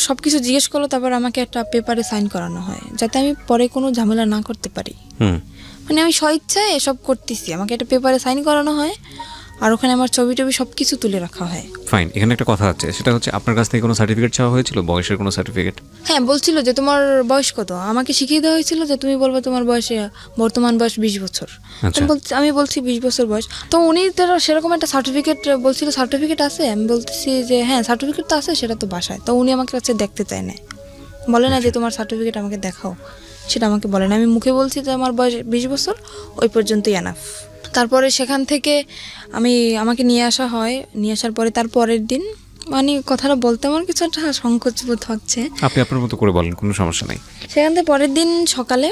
সবকিছু জিজ্ঞেস করলো, তারপর আমাকে একটা পেপারে সাইন করানো হয় যাতে আমি পরে কোনো ঝামেলা না করতে পারি। মানে আমি স্বইচ্ছায় এসব করতেছি, আমাকে একটা পেপারে সাইন করানো হয়। আর ওখানে আমার ছবি টবি সব কিছু তুলে রাখা হয়। ফাইন, এখানে একটা কথা আছে, সেটা হচ্ছে আপনার কাছ থেকে কোনো সার্টিফিকেট চাওয়া হয়েছিল, বয়সের কোনো সার্টিফিকেট? হ্যাঁ, বলছিল যে তোমার বয়স কত, আমাকে শিখিয়ে দেওয়া হয়েছিল যে তুমি বলবে তোমার বয়সে বর্তমান বয়স 20 বছর। আচ্ছা। আমি বলছি 20 বছর বয়স। তো উনি তারা সেরকম একটা সার্টিফিকেট বলছিল, সার্টিফিকেট আছে? আমি বলতেছি যে হ্যাঁ সার্টিফিকেট তো আছে, সেটা তো বাসায়। তো উনি আমাকে কাছে দেখতে চায় না, বলে না যে তোমার সার্টিফিকেট আমাকে দেখাও, সেটা আমাকে বলে না। আমি মুখে বলছি যে আমার বয়স 20 বছর, ওই পর্যন্তই এনাফ। তারপরে সেখান থেকে আমাকে নিয়ে আসা হয়। নিয়ে আসার পরে তার পরের দিন, মানে কথাটা বলতে আমার কিছু একটা সংকোচ বোধ হচ্ছে। আপনি আপনার মতো করে বলেন, কোনো সমস্যা নাই। সেখান থেকে পরের দিন সকালে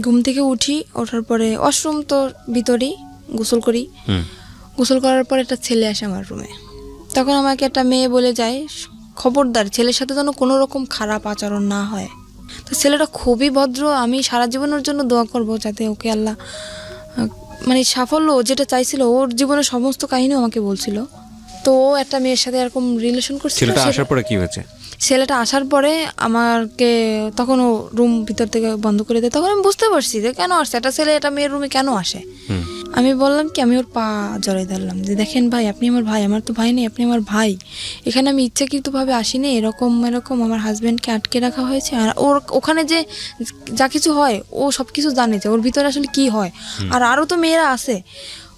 ঘুম থেকে উঠি, ওঠার পরে ওয়াশরুম তো ভিতরেই, গোসল করি। গোসল করার পর একটা ছেলে আসে আমার রুমে। তখন আমাকে একটা মেয়ে বলে যায়, খবরদার ছেলের সাথে যেন কোনো রকম খারাপ আচরণ না হয়। তো ছেলেটা খুবই ভদ্র, আমি সারা জীবনের জন্য দোয়া করব যাতে ওকে আল্লাহ মানে সাফল্য যেটা চাইছিল, ওর জীবনের সমস্ত কাহিনী আমাকে বলছিল। তো ও একটা মেয়ের সাথে এরকম রিলেশন করছিল। ছেলেটা আসার পরে কি হয়েছে? ছেলেটা আসার পরে আমাকে তখন ও রুম ভিতর থেকে বন্ধ করে দেয়। তখন আমি বুঝতে পারছি যে কেন আসছে, একটা ছেলে একটা মেয়ের রুমে কেন আসে। আমি বললাম কি, আমি ওর পা জড়াই ধরলাম যে দেখেন ভাই, আপনি আমার ভাই, আমার তো ভাই নেই, আপনি আমার ভাই। এখানে আমি ইচ্ছাকৃতভাবে আসিনি, এরকম আমার হাজব্যান্ডকে আটকে রাখা হয়েছে। আর ওর ওখানে যে যা কিছু হয় ও সব কিছু জানে, যে ওর ভিতরে আসলে কি হয়। আর আরও তো মেয়েরা আছে,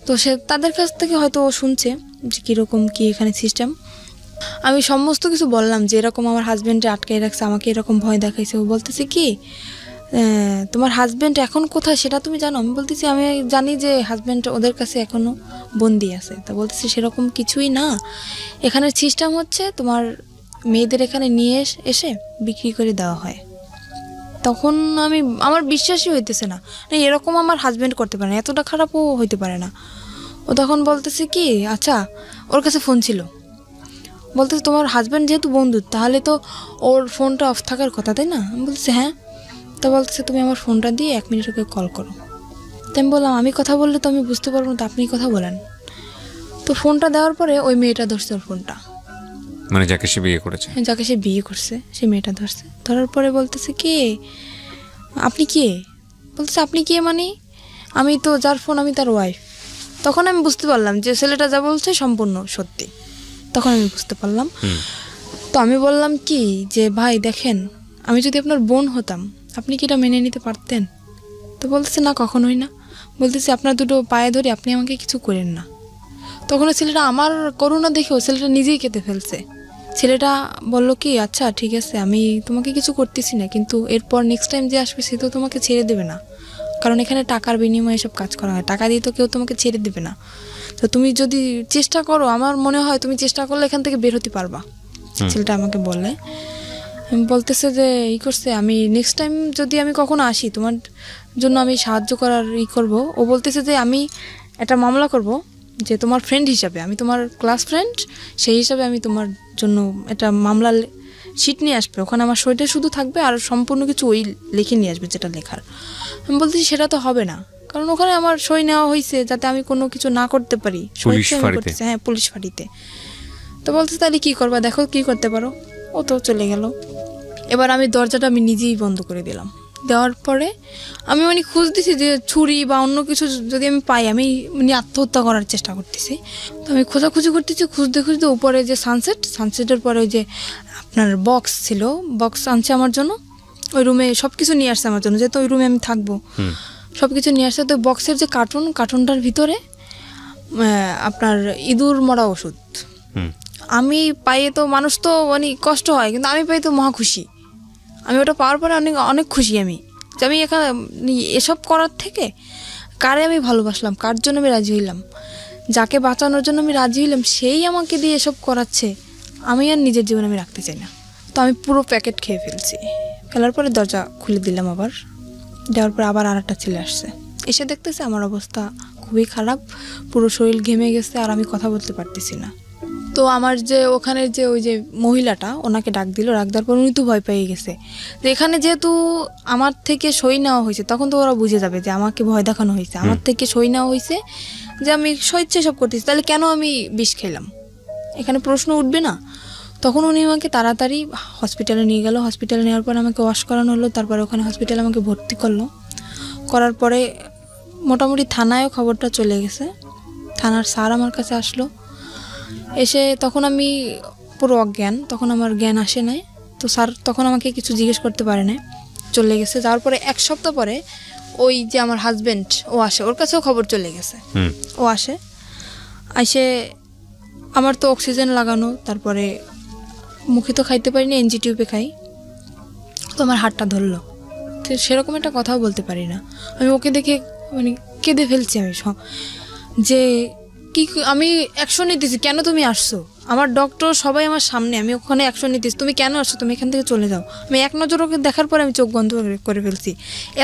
তো সে তাদের কাছ থেকে হয়তো ও শুনছে যে কীরকম কী এখানে সিস্টেম। আমি সমস্ত কিছু বললাম যে এরকম আমার হাজব্যান্ডে আটকে রাখছে, আমাকে এরকম ভয় দেখাইছে। ও বলতেছে কি, তোমার হাজব্যান্ড এখন কোথায় সেটা তুমি জানো? আমি বলতেছি আমি জানি যে হাজব্যান্ড ওদের কাছে এখনও বন্দি আছে। তা বলতেছি সেরকম কিছুই না, এখানের সিস্টেম হচ্ছে তোমার মেয়েদের এখানে নিয়ে এসে বিক্রি করে দেওয়া হয়। তখন আমার বিশ্বাসই হইতেছে না, এরকম আমার হাজব্যান্ড করতে পারে না, এতটা খারাপও হইতে পারে না। ও তখন বলতেছে কি, আচ্ছা ওর কাছে ফোন ছিল, বলতেছে তোমার হাজব্যান্ড যেহেতু বন্ধু তাহলে তো ওর ফোনটা অফ থাকার কথা, তাই না? আমি বলতেছি হ্যাঁ। তো বলতেছে তুমি আমার ফোনটা দিয়ে 1 মিনিট ওকে কল করো। তো আমি বললাম আমি কথা বললে তো আমি বুঝতে পারবো না, তো আপনি কথা বলেন। তো ফোনটা দেওয়ার পরে ওই মেয়েটা ধরছে ওর ফোনটা, মানে যাকে সে বিয়ে করেছে? যাকে সে বিয়ে করছে সেই মেয়েটা ধরছে। ধরার পরে বলতেছে কি, আপনি কে? বলতেছে আপনি কে মানে? আমি তো যার ফোন আমি তার ওয়াইফ। তখন আমি বুঝতে পারলাম যে ছেলেটা যা বলছে সম্পূর্ণ সত্যি। তখন আমি বুঝতে পারলাম। তো আমি বললাম কি যে ভাই দেখেন, আমি যদি আপনার বোন হতাম আপনি কি এটা মেনে নিতে পারতেন? তো বলতেছে না, কখনোই না। বলতেছে আপনার দুটো পায়ে ধরে, আপনি আমাকে কিছু করেন না। তখন ছেলেটা আমার করুণা দেখেও ছেলেটা নিজেই কেঁদে ফেলছে। ছেলেটা বলল কি, আচ্ছা ঠিক আছে আমি তোমাকে কিছু করতেছি না, কিন্তু এরপর নেক্সট টাইম যে আসবে সে তো তোমাকে ছেড়ে দেবে না, কারণ এখানে টাকার বিনিময়ে সব কাজ করা হয়, টাকা দিয়ে তো কেউ তোমাকে ছেড়ে দেবে না। তো তুমি যদি চেষ্টা করো, আমার মনে হয় তুমি চেষ্টা করলে এখান থেকে বের হতে পারবা। ছেলেটা আমাকে বলে, বলতেছে যে করছে, আমি নেক্সট টাইম যদি আমি কখনো আসি তোমার জন্য আমি সাহায্য করার করব। ও বলতেছে যে আমি একটা মামলা করব, যে তোমার ফ্রেন্ড হিসাবে, আমি তোমার ক্লাস ফ্রেন্ড, সেই হিসাবে আমি তোমার জন্য একটা মামলা শিট নিয়ে আসবে, ওখানে আমার সইটা শুধু থাকবে আর সম্পূর্ণ কিছু ওই লিখে নিয়ে আসবে যেটা লেখার। আমি বলতেছি সেটা তো হবে না, কারণ ওখানে আমার সই নেওয়া হয়েছে যাতে আমি কোনো কিছু না করতে পারি। হ্যাঁ, পুলিশ ফাঁড়িতে। তো বলতেছে তাহলে কী করবা, দেখো কী করতে পারো। ও তো চলে গেল। এবার আমি দরজাটা আমি নিজেই বন্ধ করে দিলাম। দেওয়ার পরে আমি খুঁজ দিছি যে ছুরি বা অন্য কিছু যদি আমি পাই, আমি আত্মহত্যা করার চেষ্টা করতেছি। তো আমি খোঁজাখুঁজি করতেছি, খুঁজতে খুঁজতে উপরে যে সানসেটের পরে ওই যে আপনার বক্স ছিল, বক্স আনছে আমার জন্য, ওই রুমে সব কিছু নিয়ে আসছে আমার জন্য, যেহেতু ওই রুমে আমি থাকবো, সব কিছু নিয়ে আসছে। তো বক্সের যে কার্টুনটার ভিতরে আপনার ইঁদুর মরা ওষুধ। আমি পাইয়ে তো মানুষ তো কষ্ট হয়, কিন্তু আমি পাই তো মহা খুশি। আমি ওটা পাওয়ার পরে অনেক খুশি আমি, যে আমি এখানে এসব করার থেকে কারে আমি ভালোবাসলাম, কার জন্য আমি রাজি হইলাম, যাকে বাঁচানোর জন্য আমি রাজি হইলাম, সেই আমাকে দিয়ে এসব করাচ্ছে। আমি আর নিজের জীবন আমি রাখতে চাই না। তো আমি পুরো প্যাকেট খেয়ে ফেলার পরে দরজা খুলে দিলাম। আবার দেওয়ার পরে আবার আর একটা ছেলে আসছে, এসে দেখতেছে আমার অবস্থা খুবই খারাপ, পুরো শরীর ঘেমে গেছে আর আমি কথা বলতে পারতেছি না। তো আমার যে ওখানের যে ওই যে মহিলাটা, ওনাকে ডাক দেওয়ার পর উনি তো ভয় পেয়ে গেছে যে এখানে যেহেতু আমার থেকে সই নেওয়া হয়েছে, তখন তো ওরা বুঝে যাবে যে আমাকে ভয় দেখানো হয়েছে, আমার থেকে সই নেওয়া হয়েছে, যে আমি স্বেচ্ছায় সব করতেছি, তাহলে কেন আমি বিষ খেলাম, এখানে প্রশ্ন উঠবে না। তখন উনি আমাকে তাড়াতাড়ি হসপিটালে নিয়ে গেল। হসপিটালে নেওয়ার পর আমাকে ওয়াশ করানো হলো, তারপরে ওখানে হসপিটালে আমাকে ভর্তি করার পরে মোটামুটি থানায়ও খবরটা চলে গেছে। থানার স্যার আমার কাছে আসলো, এসে তখন আমি পুরো অজ্ঞান, তখন আমার জ্ঞান আসে নাই। তো স্যার তখন আমাকে কিছু জিজ্ঞেস করতে পারে না, চলে গেছে। যাওয়ার পরে 1 সপ্তাহ পরে ওই যে আমার হাজব্যান্ড ও আসে, ওর কাছেও খবর চলে গেছে। ও আসে আমার তো অক্সিজেন লাগানো, তারপরে মুখে তো খাইতে পারি না, এনজি টিউবে খাই। তো আমার হাতটা ধরলো, তো সেরকম একটা কথাও বলতে পারি না। আমি ওকে দেখে মানে কেঁদে ফেলছি আমি, যে কি আমি অ্যাকশন নিতেছি, কেন তুমি আসছো? আমার ডক্টর সবাই আমার সামনে, আমি ওখানে অ্যাকশন নিতেছি, তুমি কেন আসছো? তুমি এখান থেকে চলে যাও। আমি 1 নজর ওকে দেখার পরে আমি চোখ বন্ধ করে ফেলছি,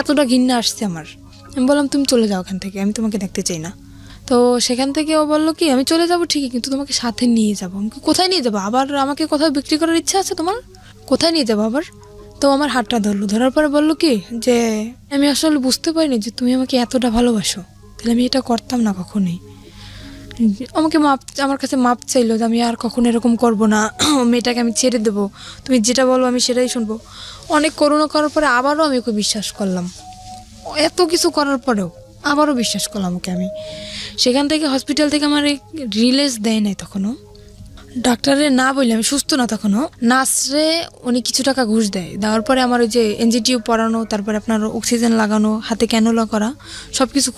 এতটা ঘৃণা আসছে আমার। আমি বললাম তুমি চলে যাও এখান থেকে, আমি তোমাকে দেখতে চাই না। তো সেখান থেকে ও বললো কি আমি চলে যাবো ঠিকই, কিন্তু তোমাকে সাথে নিয়ে যাবো। আমি কোথায় নিয়ে যাবো? আবার আমাকে কোথাও বিক্রি করার ইচ্ছা আছে তোমার? কোথায় নিয়ে যাবো আবার? তো আমার হাতটা ধরলো, ধরার পরে বললো কি যে আমি আসলে বুঝতে পারিনি যে তুমি আমাকে এতটা ভালোবাসো, তাহলে আমি এটা করতাম না কখনোই। আমাকে আমার কাছে মাপ চাইলো যে আমি আর কখনো এরকম করবো না, মেয়েটাকে আমি ছেড়ে দেবো, তুমি যেটা বলবো আমি সেটাই শুনবো। অনেক করুণা করার পরে আবারও আমি ওকে বিশ্বাস করলাম, এত কিছু করার পরেও আবারও বিশ্বাস করলাম ওকে আমি। সেখান থেকে হসপিটাল থেকে আমার রিলিজ দেয় নাই তখনও, ডাক্তারে না বললে আমি সুস্থ না তখনও। নার্সরে উনি কিছু টাকা ঘুষ দেয়, দেওয়ার পরে আমার ওই যে এনজিটিউ পরানো, তারপরে আপনার অক্সিজেন লাগানো, হাতে ক্যানোলা করা, সব কিছু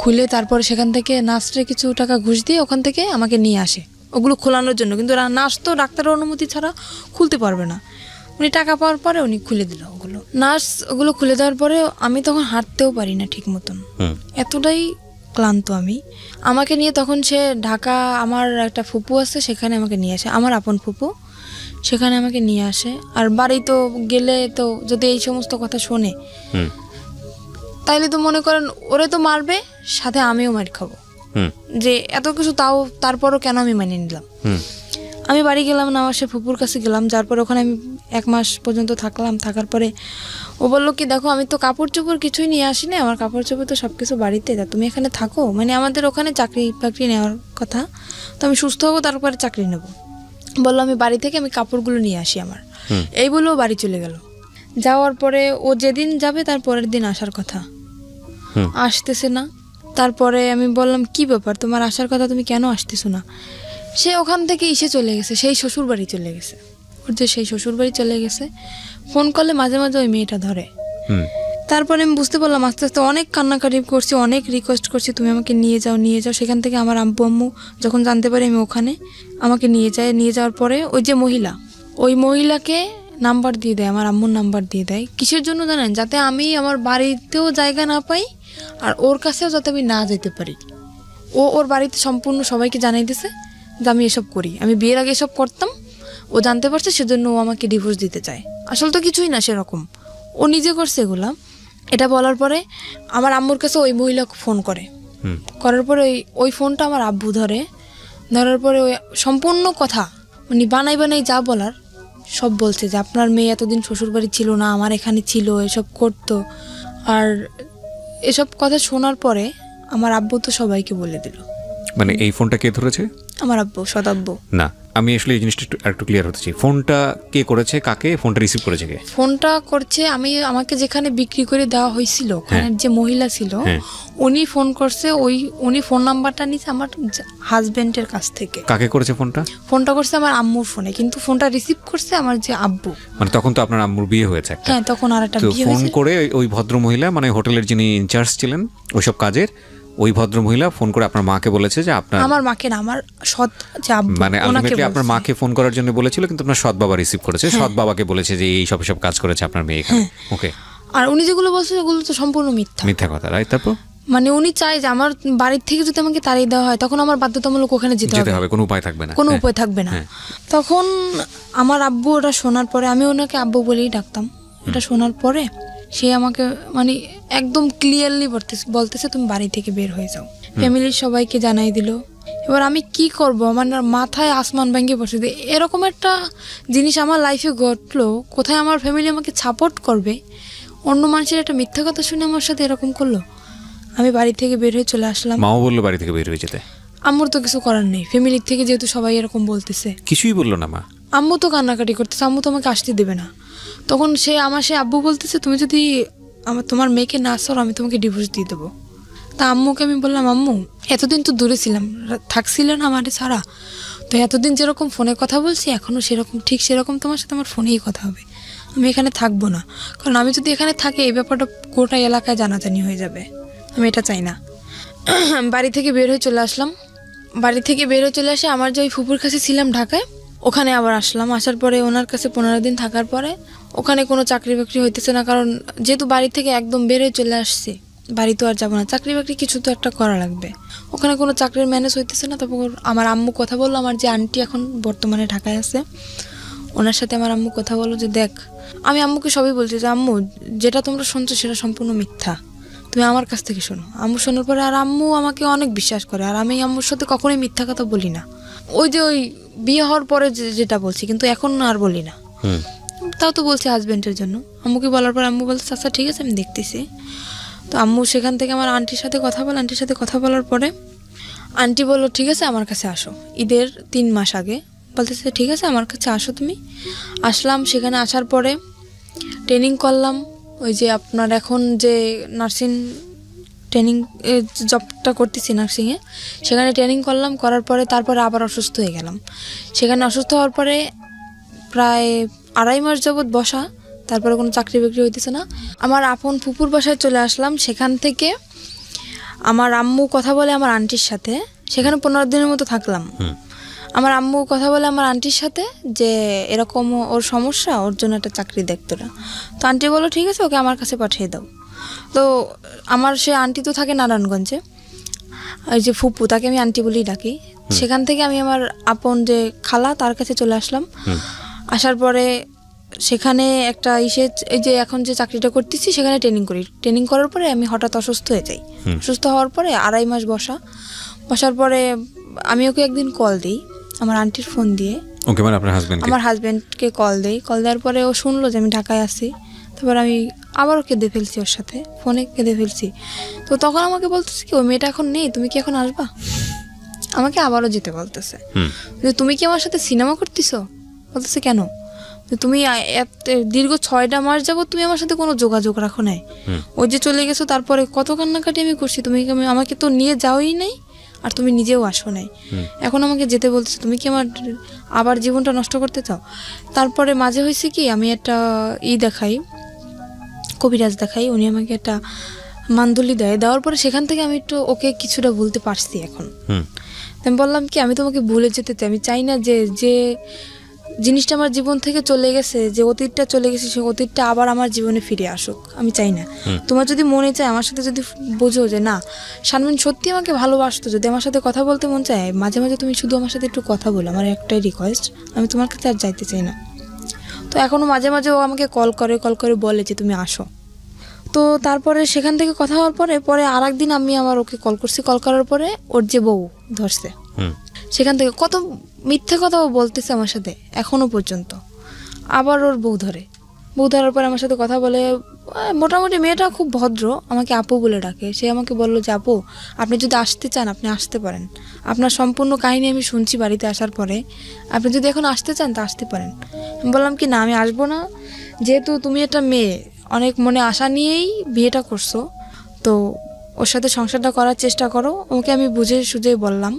খুলে তারপরে সেখান থেকে নার্সরে কিছু টাকা ঘুষ দিয়ে ওখান থেকে আমাকে নিয়ে আসে ওগুলো খোলানোর জন্য। কিন্তু নার্স তো ডাক্তারের অনুমতি ছাড়া খুলতে পারবে না। উনি টাকা পাওয়ার পরে উনি খুলে দিল ওগুলো। নার্স ওগুলো খুলে দেওয়ার পরে আমি তখন হাঁটতেও পারি না ঠিক মতন, এতটাই ক্লান্ত আমি। আমাকে নিয়ে তখন সে ঢাকা, আমার একটা ফুপু আছে সেখানে আমাকে নিয়ে আসে, আমার আপন ফুপু, সেখানে আমাকে নিয়ে আসে। আর বাড়ি তো গেলে তো যদি এই সমস্ত কথা শোনে তাইলে তো মনে করেন ওরে তো মারবে, সাথে আমিও মার খাবো, যে এত কিছু তাও তারপরও কেন আমি মেনে নিলাম। আমি বাড়ি গেলাম না, আমার সে ফুপুর কাছে গেলাম, যার পরে ওখানে আমি 1 মাস পর্যন্ত থাকলাম। থাকার পরে ও বললো কি দেখো আমি তো কাপড় চোপড় কিছুই নিয়ে আসি না, আমার কাপড় চোপড় তো সব কিছু বাড়িতে, যা তুমি এখানে থাকো, মানে আমাদের ওখানে চাকরি বাকরি নেওয়ার কথা, তো আমি সুস্থ হবো তারপরে চাকরি নেব। বললো আমি বাড়ি থেকে আমি কাপড়গুলো নিয়ে আসি আমার, এই বলেও বাড়ি চলে গেল। যাওয়ার পরে ও যেদিন যাবে তার পরের দিন আসার কথা, আসতেছে না। তারপরে আমি বললাম কি ব্যাপার তোমার আসার কথা, তুমি কেন আসতেছো না? সে ওখান থেকে চলে গেছে, সেই শ্বশুর বাড়ি চলে গেছে, ওর যে সেই শ্বশুর বাড়ি চলে গেছে। ফোন করলে মাঝে মাঝে ওই মেয়েটা ধরে। তারপরে আমি বুঝতে পারলাম আস্তে আস্তে, অনেক কান্নাকাটি করছি, অনেক রিকোয়েস্ট করছি তুমি আমাকে নিয়ে যাও। সেখান থেকে আমার আব্বু আম্মু যখন জানতে পারি আমি ওখানে, আমাকে নিয়ে যাওয়ার পরে ওই যে ওই মহিলাকে নাম্বার দিয়ে দেয়, আমার আম্মুর নাম্বার দিয়ে দেয়। কিসের জন্য জানেন? যাতে আমি আমার বাড়িতেও জায়গা না পাই আর ওর কাছেও যাতে আমি না যেতে পারি। ওর বাড়িতে সম্পূর্ণ সবাইকে জানাই দিছে যে আমি এসব করি, আমি বিয়ের আগে এসব করতাম, ও জানতে পারছে সেজন্য ও আমাকে ডিভোর্স দিতে চায়। আসলে তো কিছুই না সেরকম, ও নিজে করছে এগুলা। এটা বলার পরে আমার আম্মুর কাছে ওই মহিলা ফোন করার পরে ওই ফোনটা আমার আব্বু ধরার পরে ওই সম্পূর্ণ কথা মানে বানাই যা বলার সব বলছে, যে আপনার মেয়ে এতদিন শ্বশুরবাড়ি ছিল না, আমার এখানে ছিল, এসব করতো। আর এসব কথা শোনার পরে আমার আব্বু তো সবাইকে বলে দিল। মানে এই ফোনটা কে ধরেছে? আমার আব্বু, সদাব্বু। না, আমি আসলে এই জিনিসটা একটু ক্লিয়ার হতে চাই, ফোনটা কে করেছে, কাকে ফোনটা রিসিভ করেছে কে? ফোনটা করছে আমাকে যেখানে বিক্রি করে দেওয়া হয়েছিল ওখানে যে মহিলা ছিল উনি ফোন করছে, উনি ফোন নাম্বারটা নিছে আমার হাজবেন্ডের কাছ থেকে। কাকে করেছে ফোনটা করছে আমার আম্মুর ফোনে, কিন্তু ফোনটা রিসিভ করছে আমার যে আব্বু। মানে তখন তো আপনার আম্মুর বিয়ে হয়েছে? হ্যাঁ, তখন আরেকটা বিয়ে হয়েছে। ফোন করে ওই ভদ্র মহিলা, মানে হোটেলের যিনি ইনচার্জ ছিলেন ওইসব কাজের, ওই ভদ্র মহিলা ফোন করে আপনার মাকে বলেছে যে আমার মাকে না, আমার সৎ যে আব্বু, মানে আলটিমেটলি আপনার মাকে ফোন করার জন্য বলেছিল, কিন্তু আপনার সৎ বাবা রিসিভ করেছে, সৎ বাবাকে বলেছে যে এই সব কাজ করেছে আপনার মেয়ে এখানে। ওকে। আর উনি যেগুলো বলছে সেগুলো তো সম্পূর্ণ মিথ্যা কথা, রাইট? তারপর মানে উনি চায় যে আমার বাড়ির থেকে যদি আমাকে তাড়িয়ে দেওয়া হয় তখন আমার বাধ্যতামূলক ওখানে যেতে হবে, কোনো উপায় থাকবে না। তখন আমার আব্বু ওটা শোনার পরে, আমি ওনাকে আব্বু বলেই ডাকতাম, এটা শোনার পরে সে আমাকে মানে একদম ক্লিয়ারলি বলতেছে তুমি বাড়ি থেকে বের হয়ে যাও। ফ্যামিলির সবাইকে জানাই দিল। এবার আমি কি করব, আমার মাথায় আসমান ভেঙে পড়ছে। এরকম একটা জিনিস আমার লাইফে ঘটলো, কোথায় আমার ফ্যামিলি আমাকে সাপোর্ট করবে, অন্য মানুষের একটা মিথ্যা কথা শুনে আমার সাথে এরকম করলো। আমি বাড়ি থেকে বের হয়ে চলে আসলাম। মাও বললো বাড়ি থেকে বের হয়ে যেতে? আম্মুর তো কিছু করার নেই, ফ্যামিলির থেকে যেহেতু সবাই এরকম বলতেছে। কিছুই বললো না মা? আম্মু তো কান্নাকাটি করতেছে, আম্মু তো আমাকে আসতে দেবে না। তখন সে আব্বু বলতেছে তুমি যদি তোমার মেয়েকে না সরো আমি তোমাকে ডিভোর্স দিয়ে দেবো। তা আম্মুকে আমি বললাম, আম্মু এতদিন তো দূরে ছিলাম, থাকছিলেন আমাদের ছাড়া, তো এতদিন যেরকম ফোনে কথা বলছি এখনও সেরকম ঠিক সেরকম তোমার সাথে আমার ফোনেই কথা হবে, আমি এখানে থাকবো না। কারণ আমি যদি এখানে থাকি এই ব্যাপারটা গোটা এলাকায় জানাজানি হয়ে যাবে, আমি এটা চাই না। বাড়ি থেকে বের হয়ে চলে আসলাম। বাড়ি থেকে বের হয়ে চলে আসে আমার যে ওই ফুপুর কাছে ছিলাম ঢাকায়, ওখানে আবার আসলাম। আসার পরে ওনার কাছে 15 দিন থাকার পরে ওখানে কোনো চাকরি বাকরি হইতেছে না, কারণ যেহেতু বাড়ি থেকে একদম বের হয়ে চলে আসছি, বাড়ি তো আর যাবো না, চাকরি বাকরি কিছু তো একটা করা লাগবে। ওখানে কোনো চাকরির ম্যানেজ হইতেছে না। তারপর আমার আম্মু কথা বললো, আমার যে আন্টি এখন বর্তমানে ঢাকায় আছে ওনার সাথে আমার আম্মু কথা বললো যে দেখ, আমি আম্মুকে সবই বলছি যে আম্মু যেটা তোমরা শুনছো সেটা সম্পূর্ণ মিথ্যা, তুমি আমার কাছ থেকে শোনো। আম্মু শোনার পরে আর আম্মু আমাকে অনেক বিশ্বাস করে, আর আমি আম্মুর সাথে কখনোই মিথ্যা কথা বলি না। ওই যে ওই বিয়ে হওয়ার পরে যেটা বলছি, কিন্তু এখন আর বলি না, তাও তো বলছি হাজব্যান্ডের জন্য। আম্মুকে বলার পর আম্মু বলছে আচ্ছা ঠিক আছে আমি দেখতেছি। তো আম্মু সেখান থেকে আমার আন্টির সাথে কথা বলে, আন্টির সাথে কথা বলার পরে আন্টি বললো ঠিক আছে আমার কাছে আসো। ঈদের 3 মাস আগে বলতেছে ঠিক আছে আমার কাছে আসো তুমি। আসলাম, সেখানে আসার পরে ট্রেনিং করলাম। ওই যে আপনার এখন যে নার্সিং ট্রেনিং জবটা করতেছি নার্সিংয়ে, সেখানে ট্রেনিং করলাম, করার পরে তারপরে আবার অসুস্থ হয়ে গেলাম। সেখানে অসুস্থ হওয়ার পরে প্রায় 2.5 মাস যাবৎ বসা, তারপরে কোনো চাকরি বাকরি হইতেছে না। আমার আপন ফুপুর বাসায় চলে আসলাম। সেখান থেকে আমার আম্মু কথা বলে আমার আন্টির সাথে, সেখানে 15 দিনের মতো থাকলাম। আমার আম্মু কথা বলে আমার আন্টির সাথে যে এরকম ওর সমস্যা, ওর জন্য একটা চাকরি দেখতো না। তো আন্টি বললো ঠিক আছে ওকে আমার কাছে পাঠিয়ে দাও। তো আমার সে আন্টি তো থাকে নারায়ণগঞ্জে, ওই যে ফুপু তাকে আমি আন্টি বলেই ডাকি। সেখান থেকে আমি আমার আপন যে খালা তার কাছে চলে আসলাম। আসার পরে সেখানে একটা এই যে এখন যে চাকরিটা করতেছি সেখানে ট্রেনিং করি। ট্রেনিং করার পরে আমি হঠাৎ অসুস্থ হয়ে যাই। অসুস্থ হওয়ার পরে 2.5 মাস বসার পরে আমি ওকে একদিন কল দিই আমার আন্টির ফোন দিয়ে। ওকে, মানে আপনার হাজবেন্ড? আমার হাজবেন্ডকে কল দেই। কল দেওয়ার পরে ও শুনলো যে আমি ঢাকায় আছি। তারপর আমি আবারও কেঁদে ফেলছি, ওর সাথে ফোনে কেঁদে ফেলছি। তো তখন আমাকে বলতেছে কি ওই মেয়েটা এখন নেই, তুমি কি এখন আসবা? আমাকে আবারও যেতে বলতেছে যে তুমি কি আমার সাথে সিনেমা করতেছো? বলতেছে কেন? তুমি দীর্ঘ 6টা মাস যাবো তুমি আমার সাথে কোনো যোগাযোগ রাখো নাই, ওই যে চলে গেছো তারপরে কত কান্নাকাটি আমি করছি, তুমি আমাকে তো নিয়ে যাওই নাই আর তুমি নিজেও আসো নাই, এখন আমাকে যেতে বলছো, তুমি কি আমার আবার জীবনটা নষ্ট করতে চাও? তারপরে মাঝে হয়েছে কি আমি একটা দেখাই, কবিরাজ দেখাই, উনি আমাকে একটা মান্দুলি দেওয়ার পরে সেখান থেকে আমি একটু ওকে কিছুটা বলতে পারছি এখন। আমি বললাম কি আমি তোমাকে ভুলে যেতে চাই, আমি চাই না যে যে জিনিসটা আমার জীবন থেকে চলে গেছে, যে অতীতটা চলে গেছে সেই অতীতটা আবার আমার জীবনে ফিরে আসুক, আমি চাই না। তোমার যদি মনে চায় আমার সাথে যদি বোঝো যে না শারমিন সত্যি আমাকে ভালোবাসতো, যদি আমার সাথে কথা বলতে মন চায় মাঝে মাঝে তুমি শুধু আমার সাথে একটু কথা বলো, আমার একটাই রিকোয়েস্ট, আমি তোমার কাছে আর যাইতে চাই না। তো এখনও মাঝে মাঝে ও আমাকে কল করে বলে যে তুমি আসো। তো তারপরে সেখান থেকে কথা হওয়ার পরে আর একদিন আমি আবার ওকে কল করছি, কল করার পরে ওর যে বউ ধরছে, সেখান থেকে কত মিথ্যে কথাও বলতেছে আমার সাথে এখনো পর্যন্ত। আবার ওর বউ ধরার পরে আমার সাথে কথা বলে, মোটামুটি মেয়েটা খুব ভদ্র, আমাকে আপু বলে ডাকে। সে আমাকে বললো যে আপু আপনি যদি আসতে চান আপনি আসতে পারেন, আপনার সম্পূর্ণ কাহিনী আমি শুনছি বাড়িতে আসার পরে, আপনি যদি এখন আসতে চান তা আসতে পারেন। আমি বললাম কি না আমি আসবো না, যেহেতু তুমি একটা মেয়ে অনেক মনে আশা নিয়েই বিয়েটা করছো, তো ওর সাথে সংসারটা করার চেষ্টা করো। ওকে আমি বুঝে সুঝে বললাম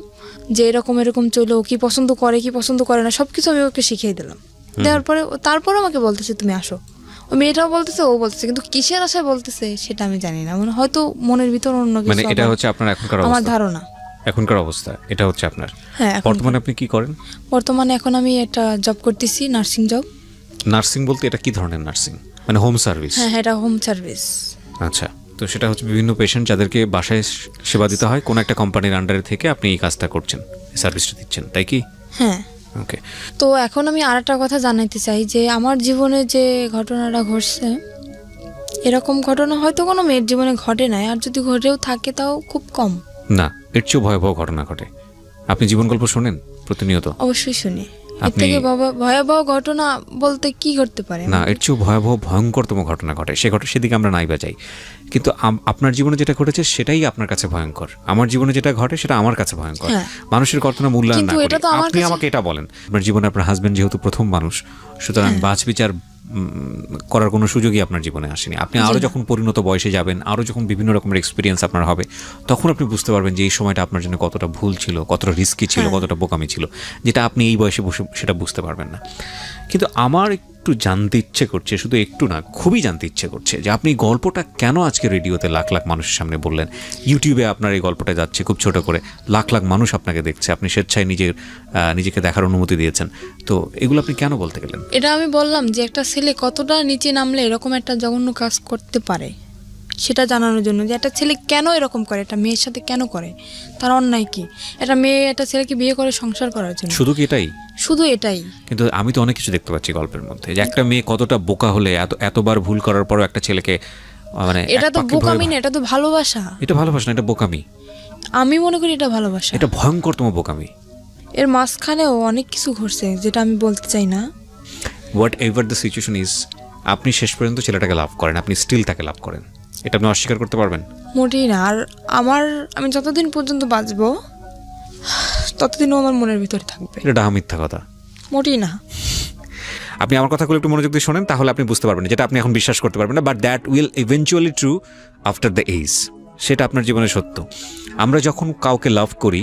যে এরকম চলো, কি পছন্দ করে না সব কিছু আমি ওকে শিখিয়ে দিলাম। দেওয়ার পরে তারপর আমাকে বলতেছে তুমি আসো। ওই মেয়েটাও বলতেছে ও বলতেছে, কিন্তু কিসের আশায় বলতেছে সেটা আমি জানি না, মানে হয়তো মনের ভিতর অন্য কিছু। মানে এটা হচ্ছে আপনার এখনকার অবস্থা? আমার ধারণা এখনকার অবস্থা এটা হচ্ছে আপনার। হ্যাঁ। বর্তমানে আপনি কি করেন? বর্তমানে এখন আমি একটা জব করতেছি, নার্সিং জব। নার্সিং বলতে এটা কি ধরনের নার্সিং? মানে হোম সার্ভিস? হ্যাঁ এটা হোম সার্ভিস। আচ্ছা, তো সেটা হচ্ছে বিভিন্ন পেশেন্ট যাদেরকে বাসায় সেবা দিতে হয়, কোন একটা কোম্পানির আন্ডারে থেকে আপনি এই কাজটা করছেন, সার্ভিসটা দিচ্ছেন, তাই কি? হ্যাঁ। ওকে। তো এখন আমি আর একটা কথা জানাইতে চাই যে আমার জীবনে যে ঘটনাটা ঘটছে, এরকম ঘটনা হয়তো কোনো মেয়ের জীবনে ঘটে নাই, আর যদি ঘটেও থাকে তাও খুব কম। না, এর চেয়েও ভয়াবহ ঘটনা ঘটে। আপনি জীবন গল্প শোনেন প্রতিনিয়ত? অবশ্যই শুনি। এর থেকে ভয়াবহ ঘটনা বলতে কি ঘটতে পারে? না, এর চেয়েও ভয়াবহ ভয়ঙ্করতম ঘটনা ঘটে, সেদিকে আমরা নাই বা যাই, কিন্তু আপনার জীবনে যেটা ঘটেছে সেটাই আপনার কাছে ভয়ঙ্কর, আমার জীবনে যেটা ঘটে সেটা আমার কাছে ভয়ঙ্কর। মানুষের ঘটনা মূল্যায়ন না করে আপনি আমাকে এটা বলেন, আপনার জীবনে আপনার হাজবেন্ড যেহেতু প্রথম মানুষ, সুতরাং বাছ বিচার করার কোনো সুযোগই আপনার জীবনে আসেনি। আপনি আরও যখন পরিণত বয়সে যাবেন, আরও যখন বিভিন্ন রকমের এক্সপিরিয়েন্স আপনার হবে, তখন আপনি বুঝতে পারবেন যে এই সময়টা আপনার জন্য কতটা ভুল ছিল, কতটা রিস্কি ছিল, কতটা বোকামি ছিল, যেটা আপনি এই বয়সে বসে সেটা বুঝতে পারবেন না। কিন্তু আমার একটু জানতে ইচ্ছে করছে, শুধু একটু না, খুবই জানতে ইচ্ছে করছে যে আপনি গল্পটা কেন আজকে রেডিওতে লাখ লাখ মানুষের সামনে বললেন, ইউটিউবে আপনার এই গল্পটা যাচ্ছে খুব ছোট করে, লাখ লাখ মানুষ আপনাকে দেখছে, আপনি স্বেচ্ছায় নিজেকে দেখার অনুমতি দিয়েছেন, তো এগুলো আপনি কেন বলতে গেলেন? এটা আমি বললাম যে একটা ছেলে কতটা নিচে নামলে এরকম একটা জঘন্য কাজ করতে পারে সেটা জানানোর জন্য, যে একটা ছেলে কেন এরকম করে, একটা মেয়ের সাথে কেন করে, তার অন্যায় কি। একটা মেয়ে একটা ছেলেকে বিয়ে করে সংসার করার জন্য, শুধু কি এটাই? শুধু এটাই। কিন্তু আমি তো অনেক কিছু দেখতে পাচ্ছি গল্পের মধ্যে, যে একটা মেয়ে কতটা বোকা হলে এতবার ভুল করার পরও একটা ছেলেকে, মানে এটা তো বোকামি না, এটা তো ভালোবাসা। এটা ভালোবাসা না, এটা বোকামি। আমি মনে করি এটা ভালোবাসা। এটা ভয়ঙ্করতম বোকামি। এর মাঝখানেও অনেক কিছু ঘটছে যেটা আমি বলতে চাই না। What ever the situation is, আপনি শেষ পর্যন্ত ছেলেটাকে লাভ করেন, আপনি স্টিল তাকে লাভ করেন, এটা আপনি অস্বীকার করতে পারবেন? মোটেই না। আর আমি যতদিন পর্যন্ত বাঁচবো ততদিনও আমার মনের ভিতরে থাকবে। এটা ডাহা মিথ্যা কথা। মোটেই না। আপনি আমার কথাগুলো একটু মনোযোগ দিয়ে শোনেন, তাহলে আপনি বুঝতে পারবেন, যেটা আপনি এখন বিশ্বাস করতে পারবেন না, but that will eventually true after the age. সেটা আপনার জীবনে সত্য। আমরা যখন কাউকে লাভ করি,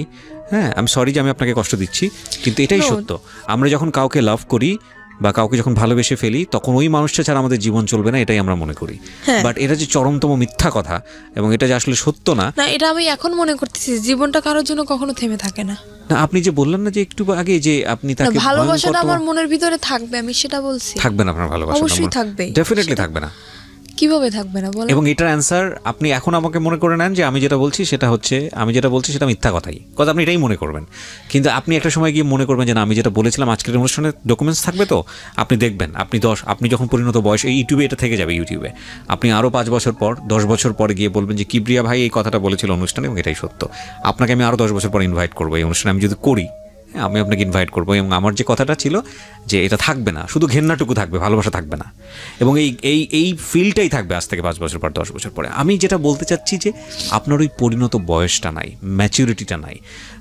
হ্যাঁ, আমি সরি যে আমি আপনাকে কষ্ট দিচ্ছি, কিন্তু এটাই সত্য। আমরা যখন কাউকে লাভ করি বা কাউকে যখন ভালোবেসে ফেলি, তখন ওই মানুষটা ছাড়া আমাদের জীবন চলবে না, এটাই আমরা মনে করি। বাট এটা যে চরমতম মিথ্যা কথা এবং এটা যে আসলে সত্য না, এটা আমি এখন মনে করতেছি। জীবনটা কারোর জন্য কখনো থেমে থাকে না। না, আপনি যে বললেন না যে একটু আগে যে আপনি তাকে ভালোবাসাটা আমার মনের ভিতরে থাকবে, আমি সেটা বলছি। থাকবে না আপনার ভালোবাসা? অবশ্যই থাকবে, ডেফিনেটলি থাকবে না। কিভাবে থাকবে না বলেন? এবং এটার অ্যান্সার আপনি এখন আমাকে মনে করে নেন যে আমি যেটা বলছি সেটা মিথ্যা কথাই, কথা আপনি এটাই মনে করবেন। কিন্তু আপনি একটা সময় গিয়ে মনে করবেন যে না, আমি যেটা বলেছিলাম আজকের অনুষ্ঠানে ডকুমেন্টস থাকবে, তো আপনি দেখবেন, আপনি যখন পরিণত বয়স, এই ইউটিউবে এটা থেকে যাবে, ইউটিউবে আপনি আরও 5 বছর পর, 10 বছর পরে গিয়ে বলবেন যে কিবরিয়া ভাই এই কথাটা বলেছিল অনুষ্ঠানে এবং এটাই সত্য। আপনাকে আমি আরও 10 বছর পর ইনভাইট করবো এই অনুষ্ঠানে, আমি যদি করি, আমি আপনাকে ইনভাইট করবো, এবং আমার যে কথাটা ছিল যে এটা থাকবে না, শুধু ঘেন্নাটুকু থাকবে, ভালোবাসা থাকবে না, এবং এই ফিলটাই থাকবে আজ থেকে 5 বছর পর, 10 বছর পরে। আমি যেটা বলতে চাচ্ছি যে আপনার ওই পরিণত বয়সটা নাই, ম্যাচিউরিটিটা নাই,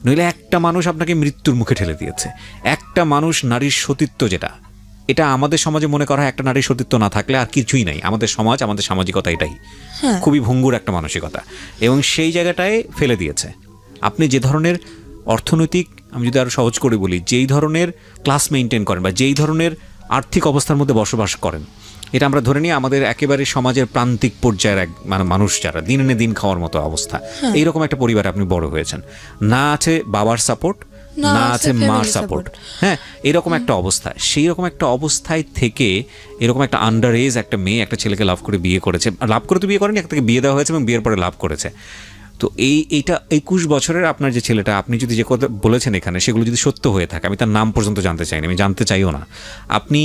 নইলে একটা মানুষ আপনাকে মৃত্যুর মুখে ঠেলে দিয়েছে। একটা মানুষ, নারীর সতীত্ব যেটা, এটা আমাদের সমাজে মনে করা হয় একটা নারীর সতীত্ব না থাকলে আর কিছুই নাই। আমাদের সমাজ, আমাদের সামাজিকতা এটাই, খুবই ভঙ্গুর একটা মানসিকতা, এবং সেই জায়গাটায় ফেলে দিয়েছে। আপনি যে ধরনের অর্থনৈতিক, আমি যদি আরও সহজ করে বলি, যেই ধরনের ক্লাস মেনটেন করেন বা যেই ধরনের আর্থিক অবস্থার মধ্যে বসবাস করেন, এটা আমরা ধরে নিই আমাদের একেবারে সমাজের প্রান্তিক পর্যায়ের মানুষ যারা দিনে দিন খাওয়ার মতো অবস্থা, এইরকম একটা পরিবারে আপনি বড় হয়েছেন, না আছে বাবার সাপোর্ট, না আছে মার সাপোর্ট, হ্যাঁ, এরকম একটা অবস্থা। সেই রকম একটা অবস্থায় থেকে এরকম একটা আন্ডার এজ একটা মেয়ে একটা ছেলেকে লাভ করে বিয়ে করেছে, লাভ করে তো বিয়ে করেনি, একটা বিয়ে দেওয়া হয়েছে এবং বিয়ের পরে লাভ করেছে। তো এইটা 21 বছরের আপনার যে ছেলেটা, আপনি যদি যে কথা বলেছেন এখানে সেগুলো যদি সত্য হয়ে থাকে, আমি তার নাম পর্যন্ত জানতে চাই না, আমি জানতে চাইও না, আপনি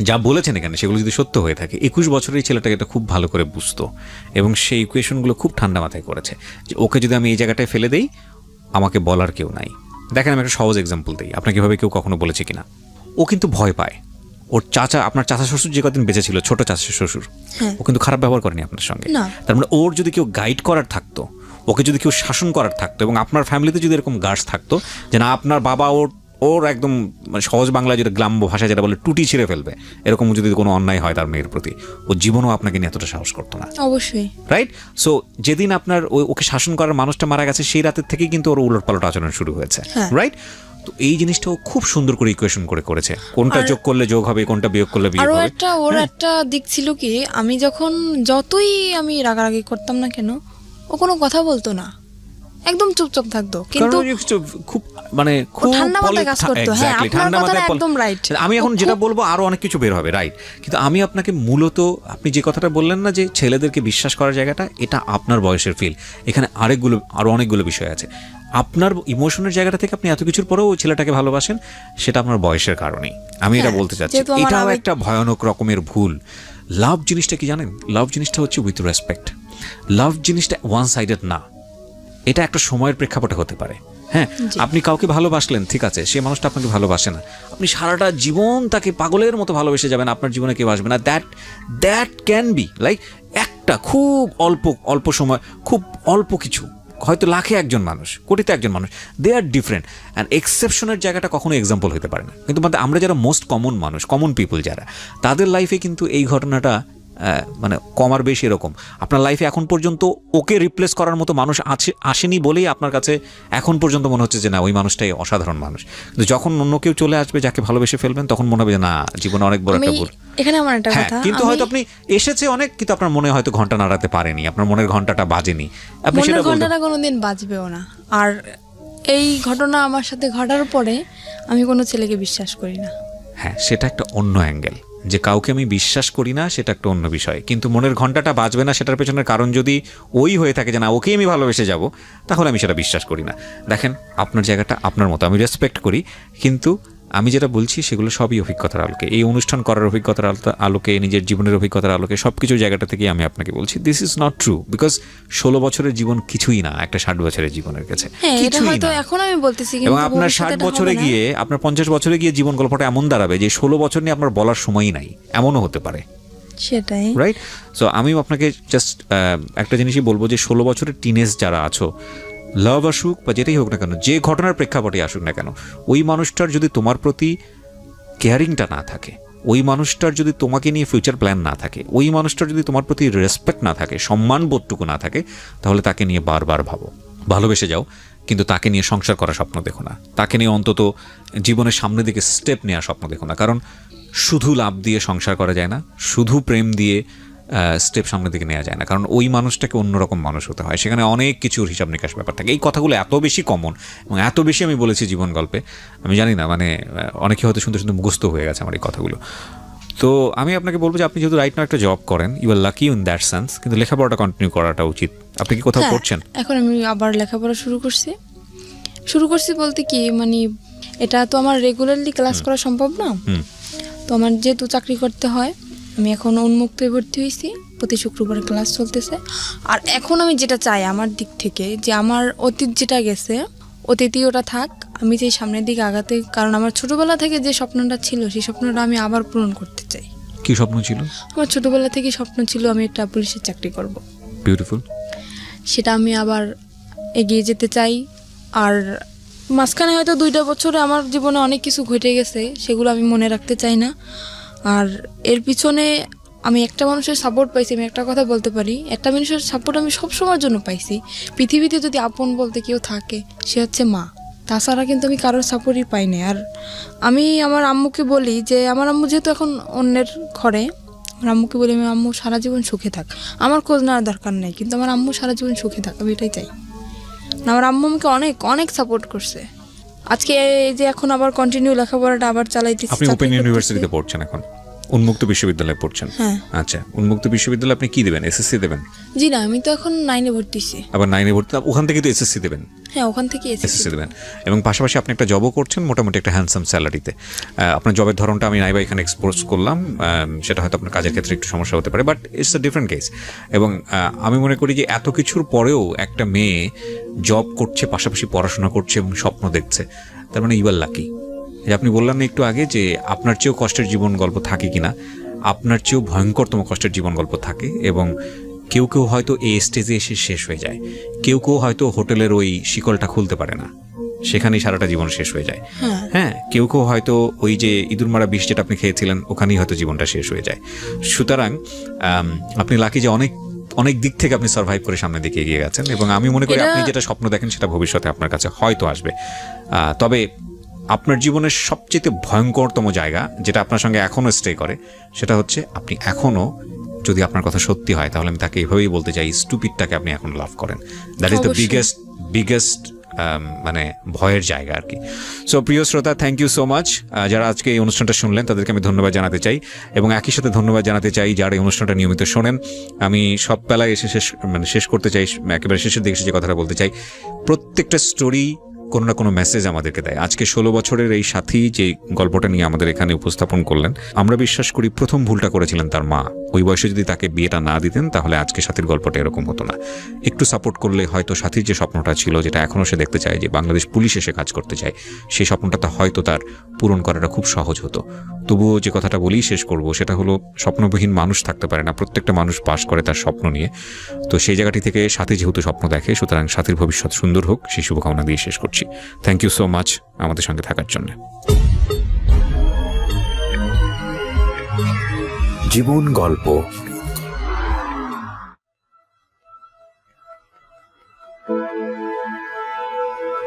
যা বলেছেন এখানে সেগুলো যদি সত্য হয়ে থাকে, 21 বছরের এই ছেলেটাকে এটা খুব ভালো করে বুঝতো এবং সেই ইকুয়েশনগুলো খুব ঠান্ডা মাথায় করেছে যে ওকে যদি আমি এই জায়গাটায় ফেলে দেই, আমাকে বলার কেউ নাই। দেখেন, আমি একটা সহজ এক্সাম্পল দিই, আপনাকে এভাবে কেউ কখনো বলেছে কিনা। ও কিন্তু ভয় পায়। ওর আপনার চাচা শ্বশুর যে কদিন বেঁচে ছিল, ছোট চাচা শ্বশুর, ও কিন্তু খারাপ ব্যবহার করেনি আপনার সঙ্গে। তার মানে ওর যদি কেউ গাইড করার থাকতো, ওকে যদি কেউ শাসন করার থাকতো, এবং আপনার ফ্যামিলিতে যদি এরকম গার্ডস থাকতো যে না, আপনার বাবা ওর একদম মানে সহজ বাংলায় যেটা গ্রাম্য ভাষা যেটা বলে টুটি ছিঁড়ে ফেলবে, এরকম যদি কোনো অন্যায় হয় তার মেয়ের প্রতি, ও জীবনও আপনাকে নিয়ে এতটা সাহস করতো না। অবশ্যই, রাইট? সো যেদিন আপনার ওকে শাসন করার মানুষটা মারা গেছে, সেই রাতের থেকেই কিন্তু ওর উলটপালট আচরণ শুরু হয়েছে। রাইট? তো এই জিনিসটাও খুব সুন্দর করে ইকুয়েশন করেছে, কোনটা যোগ করলে যোগ হবে, কোনটা বিয়োগ করলে বিয়োগ হবে। ওর একটা দিক ছিল কি, আমি যখন যতই আমি রাগারাগি করতাম না কেন, ও কোনো কথা বলতো না, একদম চুপচাপ থাকতো, কিন্তু খুব মানে খুব ঠান্ডা মাথায় কাজ করতো। হ্যাঁ, আপনার কথাটা একদম রাইট। আমি এখন যেটা বলবো আরো অনেক কিছু বের হবে, রাইট? কিন্তু আমি আপনাকে মূলত, আপনি যে কথাটা বললেন না যে ছেলেদেরকে বিশ্বাস করার জায়গাটা, এটা আপনার বয়সের ফিল। এখানে আরো অনেকগুলো বিষয় আছে। আপনার ইমোশনের জায়গাটা থেকে আপনি এত কিছুর পরেও ওই ছেলেটাকে ভালোবাসেন, সেটা আপনার বয়সের কারণেই। আমি এটা বলতে চাচ্ছি, এটাও একটা ভয়ানক রকমের ভুল। লাভ জিনিসটা কি জানেন? লাভ জিনিসটা হচ্ছে উইথ রেসপেক্ট। লাভ জিনিসটা ওয়ান সাইডেড না, এটা একটা সময়ের প্রেক্ষাপটে হতে পারে। হ্যাঁ, আপনি কাউকে ভালোবাসলেন, ঠিক আছে, সে মানুষটা আপনাকে ভালোবাসে না, আপনি সারাটা জীবন তাকে পাগলের মতো ভালোবেসে যাবেন, আপনার জীবনে কেউ আসবে না। দ্যাট ক্যান বি লাইক একটা খুব অল্প সময়, খুব অল্প কিছু, হয়তো লাখে একজন মানুষ, কোটিতে একজন মানুষ, দে আর ডিফারেন্ট। অ্যান্ড এক্সেপশনের জায়গাটা কখনো এক্সাম্পল হতে পারে না। কিন্তু আমরা যারা মোস্ট কমন মানুষ, কমন পিপল যারা, তাদের লাইফে কিন্তু এই ঘটনাটা মানে কম আর বেশি এরকম। আপনার লাইফে এখন পর্যন্ত ওকে রিপ্লেস করার মতো মানুষ আসেনি বলেই আপনার কাছে এখন পর্যন্ত মনে হচ্ছে যে না, ওই মানুষটাই অসাধারণ মানুষ। কিন্তু যখন অন্য কেউ চলে আসবে যাকে ভালোবেসে ফেলবেন, তখন মনে হবে যে না, জীবনে অনেক বড় একটা ভুল। এখানে আমার একটা কথা, কিন্তু হয়তো আপনি এসেছে অনেক, কিন্তু আপনার মনে হয়তো ঘন্টা নাড়াতে পারেনি, আপনার মনের ঘন্টাটা বাজেনি, আপনি সেটা বলতে। ঘন্টাটা কোনোদিন বাজবেও না। আর এই ঘটনা আমার সাথে ঘটার পরে আমি কোনো ছেলেকে বিশ্বাস করি না। হ্যাঁ, সেটা একটা অন্য অ্যাঙ্গেল। যে কাউকে আমি বিশ্বাস করি না সেটা একটা অন্য বিষয়, কিন্তু মনের ঘন্টাটা বাজবে না সেটার পেছনের কারণ যদি ওই হয়ে থাকে যে না, ওকেই আমি ভালোবেসে যাব, তাহলে আমি সেটা বিশ্বাস করি না। দেখেন, আপনার জায়গাটা আপনার মতো, আমি রেসপেক্ট করি, কিন্তু আমি যেটা বলছি সেগুলো সবই অভিজ্ঞতার আলোকে, এই অনুষ্ঠান করার অভিজ্ঞতার আলোকে, নিজের জীবনের অভিজ্ঞতার আলোকে, সব কিছু জায়গাটা থেকেই আমি আপনাকে বলছি this is not true. Because 16 বছরের জীবন কিছুই না একটা 60 বছরের জীবনের কাছে, কিছুই না। এখন আমি বলতেছি, এবং আপনার 60 বছরে গিয়ে, আপনার 50 বছরে গিয়ে জীবন গল্পটা এমন দাঁড়াবে যে 16 বছর নিয়ে আপনার বলার সময়ই নাই, এমনও হতে পারে। সেটাই রাইট। সো আমি আপনাকে জাস্ট একটা জিনিসই বলবো যে 16 বছরের টিনেজ যারা আছো, লাভ আসুক বা যেটাই হোক না কেন, যে ঘটনার প্রেক্ষাপটে আসুক না কেন, ওই মানুষটার যদি তোমার প্রতি কেয়ারিংটা না থাকে, ওই মানুষটার যদি তোমাকে নিয়ে ফিউচার প্ল্যান না থাকে, ওই মানুষটার যদি তোমার প্রতি রেসপেক্ট না থাকে, সম্মান বোধটুকু না থাকে, তাহলে তাকে নিয়ে বারবার ভাবো, ভালোবেসে যাও, কিন্তু তাকে নিয়ে সংসার করার স্বপ্ন দেখো না, তাকে নিয়ে অন্তত জীবনের সামনের দিকে স্টেপ নেওয়ার স্বপ্ন দেখো না। কারণ শুধু লাভ দিয়ে সংসার করা যায় না, শুধু প্রেম দিয়ে স্টেপ সামনের দিকে নেওয়া যায় না। কারণ ওই মানুষটাকে অন্যরকম মানুষ হতে হয়, সেখানে অনেক কিছুর হিসাব নিকাশ ব্যাপার থাকে। এই কথাগুলো এত বেশি কমন এবং এত বেশি আমি বলেছি জীবন গল্পে, আমি জানি না, মানে অনেকে হয়তো শুনতে শুনতে মুখস্থ হয়ে গেছে আমার এই কথাগুলো। তো আমি আপনাকে বলবো যে আপনি যেহেতু রাইট নাও একটা জব করেন, you are lucky in that sense, কিন্তু লেখাপড়াটা কন্টিনিউ করাটা উচিত। আপনি কি কোথাও পড়ছেন? এখন আমি আবার লেখাপড়া শুরু করছি বলতে কি, মানে এটা তো আমার রেগুলারলি ক্লাস করা সম্ভব না, তো আমার যেহেতু চাকরি করতে হয়, আমি এখন উন্মুক্ত ভর্তি হয়েছি, প্রতি শুক্রবার ক্লাস চলতেছে। আর এখন আমি যেটা চাই আমার দিক থেকে, যে আমার অতীত যেটা গেছে, অতীতই ওটা থাক, আমি চাই সামনের দিকে আগাতে। কারণ আমার ছোটবেলা থেকে যে স্বপ্নটা ছিল, সেই স্বপ্নটা আমি আবার পূরণ করতে চাই। কি স্বপ্ন ছিল? আমার ছোটবেলা থেকে স্বপ্ন ছিল আমি একটা পুলিশের চাকরি করব। বিউটিফুল। সেটা আমি আবার এগিয়ে যেতে চাই। আর মাঝখানে হয়তো 2টা বছরে আমার জীবনে অনেক কিছু ঘটে গেছে, সেগুলো আমি মনে রাখতে চাই না। আর এর পিছনে আমি একটা মানুষের সাপোর্ট পাইছি, আমি একটা কথা বলতে পারি, একটা মানুষের সাপোর্ট আমি সব সময়ের জন্য পাইছি। পৃথিবীতে যদি আপন বলতে কেউ থাকে, সে হচ্ছে মা। তাছাড়া কিন্তু আমি কারোর সাপোর্টই পাই না। আর আমি আমার আম্মুকে বলি যে, আমার আম্মু যেহেতু এখন অন্যের ঘরে, আমার আম্মুকে বলি আমি আম্মু সারা জীবন সুখে থাক, আমার খোঁজ নেওয়ার দরকার নেই, কিন্তু আমার আম্মু সারা জীবন সুখে থাক, আমি এটাই চাই। আমার আম্মু আমাকে অনেক অনেক সাপোর্ট করছে। আজকে এই যে এখন আবার কন্টিনিউ লেখাপড়াটা আবার চালাইতেছি। আপনি ওপেন ইউনিভার্সিটিতে পড়ছেন এখন, উন্মুক্ত বিশ্ববিদ্যালয়ে পড়ছেন? হ্যাঁ। আচ্ছা, উন্মুক্ত বিশ্ববিদ্যালয়ে আপনি কি দেবেন? এসএসসি দেবেন? জি না, আমি তো এখন 9-এ ভর্তি হয়েছি। আবার 9-এ ভর্তি, ওখান থেকে তো এসএসসি দেবেন? হ্যাঁ, ওখান থেকে এসএসসি দেবেন। এবং পাশাপাশি আপনি একটা জবও করছেন, মোটামুটি একটা হ্যান্ডসাম স্যালারিতে। আপনার জবের ধরনটা আমি নাইবা এখানে এক্সপোজ করলাম, সেটা হয়তো আপনার কাজের ক্ষেত্রে একটু সমস্যা হতে পারে, but it's a different case. এবং আমি মনে করি যে এত কিছুর পরেও একটা মেয়ে জব করছে, পাশাপাশি পড়াশোনা করছে এবং স্বপ্ন দেখছে, তার মানে ইউ আর লাকি। যে আপনি বললেন না একটু আগে যে আপনার চেয়েও কষ্টের জীবন গল্প থাকে কিনা, আপনার চেয়েও ভয়ঙ্করতম কষ্টের জীবন গল্প থাকে। এবং কেউ কেউ হয়তো এই স্টেজে এসে শেষ হয়ে যায়, কেউ কেউ হয়তো হোটেলের ওই শিকলটা খুলতে পারে না, সেখানেই সারাটা জীবন শেষ হয়ে যায়। হ্যাঁ, কেউ কেউ হয়তো ওই যে ইঁদুর মারা বিষ যেটা আপনি খেয়েছিলেন, ওখানেই হয়তো জীবনটা শেষ হয়ে যায়। সুতরাং আপনি লাকি যে অনেক অনেক দিক থেকে আপনি সার্ভাইভ করে সামনের দিকে এগিয়ে গেছেন। এবং আমি মনে করি আপনি যেটা স্বপ্ন দেখেন সেটা ভবিষ্যতে আপনার কাছে হয়তো আসবে। তবে আপনার জীবনের সবচেয়ে ভয়ঙ্করতম জায়গা যেটা আপনার সঙ্গে এখনও স্টে করে, সেটা হচ্ছে আপনি এখনও, যদি আপনার কথা সত্যি হয় তাহলে আমি তাকে এভাবেই বলতে চাই, স্টুপিডটাকে আপনি এখন লাভ করেন। দ্যাট ইজ দ্য বিগেস্ট মানে ভয়ের জায়গা আর কি। সো প্রিয় শ্রোতা, থ্যাংক ইউ সো মাচ। যারা আজকে এই অনুষ্ঠানটা শুনলেন তাদেরকে আমি ধন্যবাদ জানাতে চাই, এবং একই সাথে ধন্যবাদ জানাতে চাই যারা এই অনুষ্ঠানটা নিয়মিত শোনেন। আমি সব বেলায় এসে শেষ করতে চাই, একেবারে শেষের দিকে যে কথাটা বলতে চাই, প্রত্যেকটা স্টোরি কোনো না কোনো মেসেজ আমাদেরকে দেয়। আজকে 16 বছরের এই সাথী যে গল্পটা নিয়ে আমাদের এখানে উপস্থাপন করলেন, আমরা বিশ্বাস করি প্রথম ভুলটা করেছিলেন তার মা। ওই বয়সে যদি তাকে বিয়েটা না দিতেন তাহলে আজকে সাথীর গল্পটা এরকম হতো না। একটু সাপোর্ট করলে হয়তো সাথীর যে স্বপ্নটা ছিল, যেটা এখনও সে দেখতে চায়, যে বাংলাদেশ পুলিশ এসে কাজ করতে চায়, সেই স্বপ্নটা হয়তো তার পূরণ করাটা খুব সহজ হতো। তবুও যে কথাটা বলেই শেষ করব সেটা হলো, স্বপ্নবিহীন মানুষ থাকতে পারে না, প্রত্যেকটা মানুষ বাস করে তার স্বপ্ন নিয়ে। তো সেই জায়গাটি থেকে সাথী যেহেতু স্বপ্ন দেখে, সুতরাং সাথীর ভবিষ্যৎ সুন্দর হোক, সেই শুভকামনা দিয়ে শেষ করছি। থ্যাংক ইউ সো মাচ আমাদের সঙ্গে থাকার জন্য। জীবন গল্প।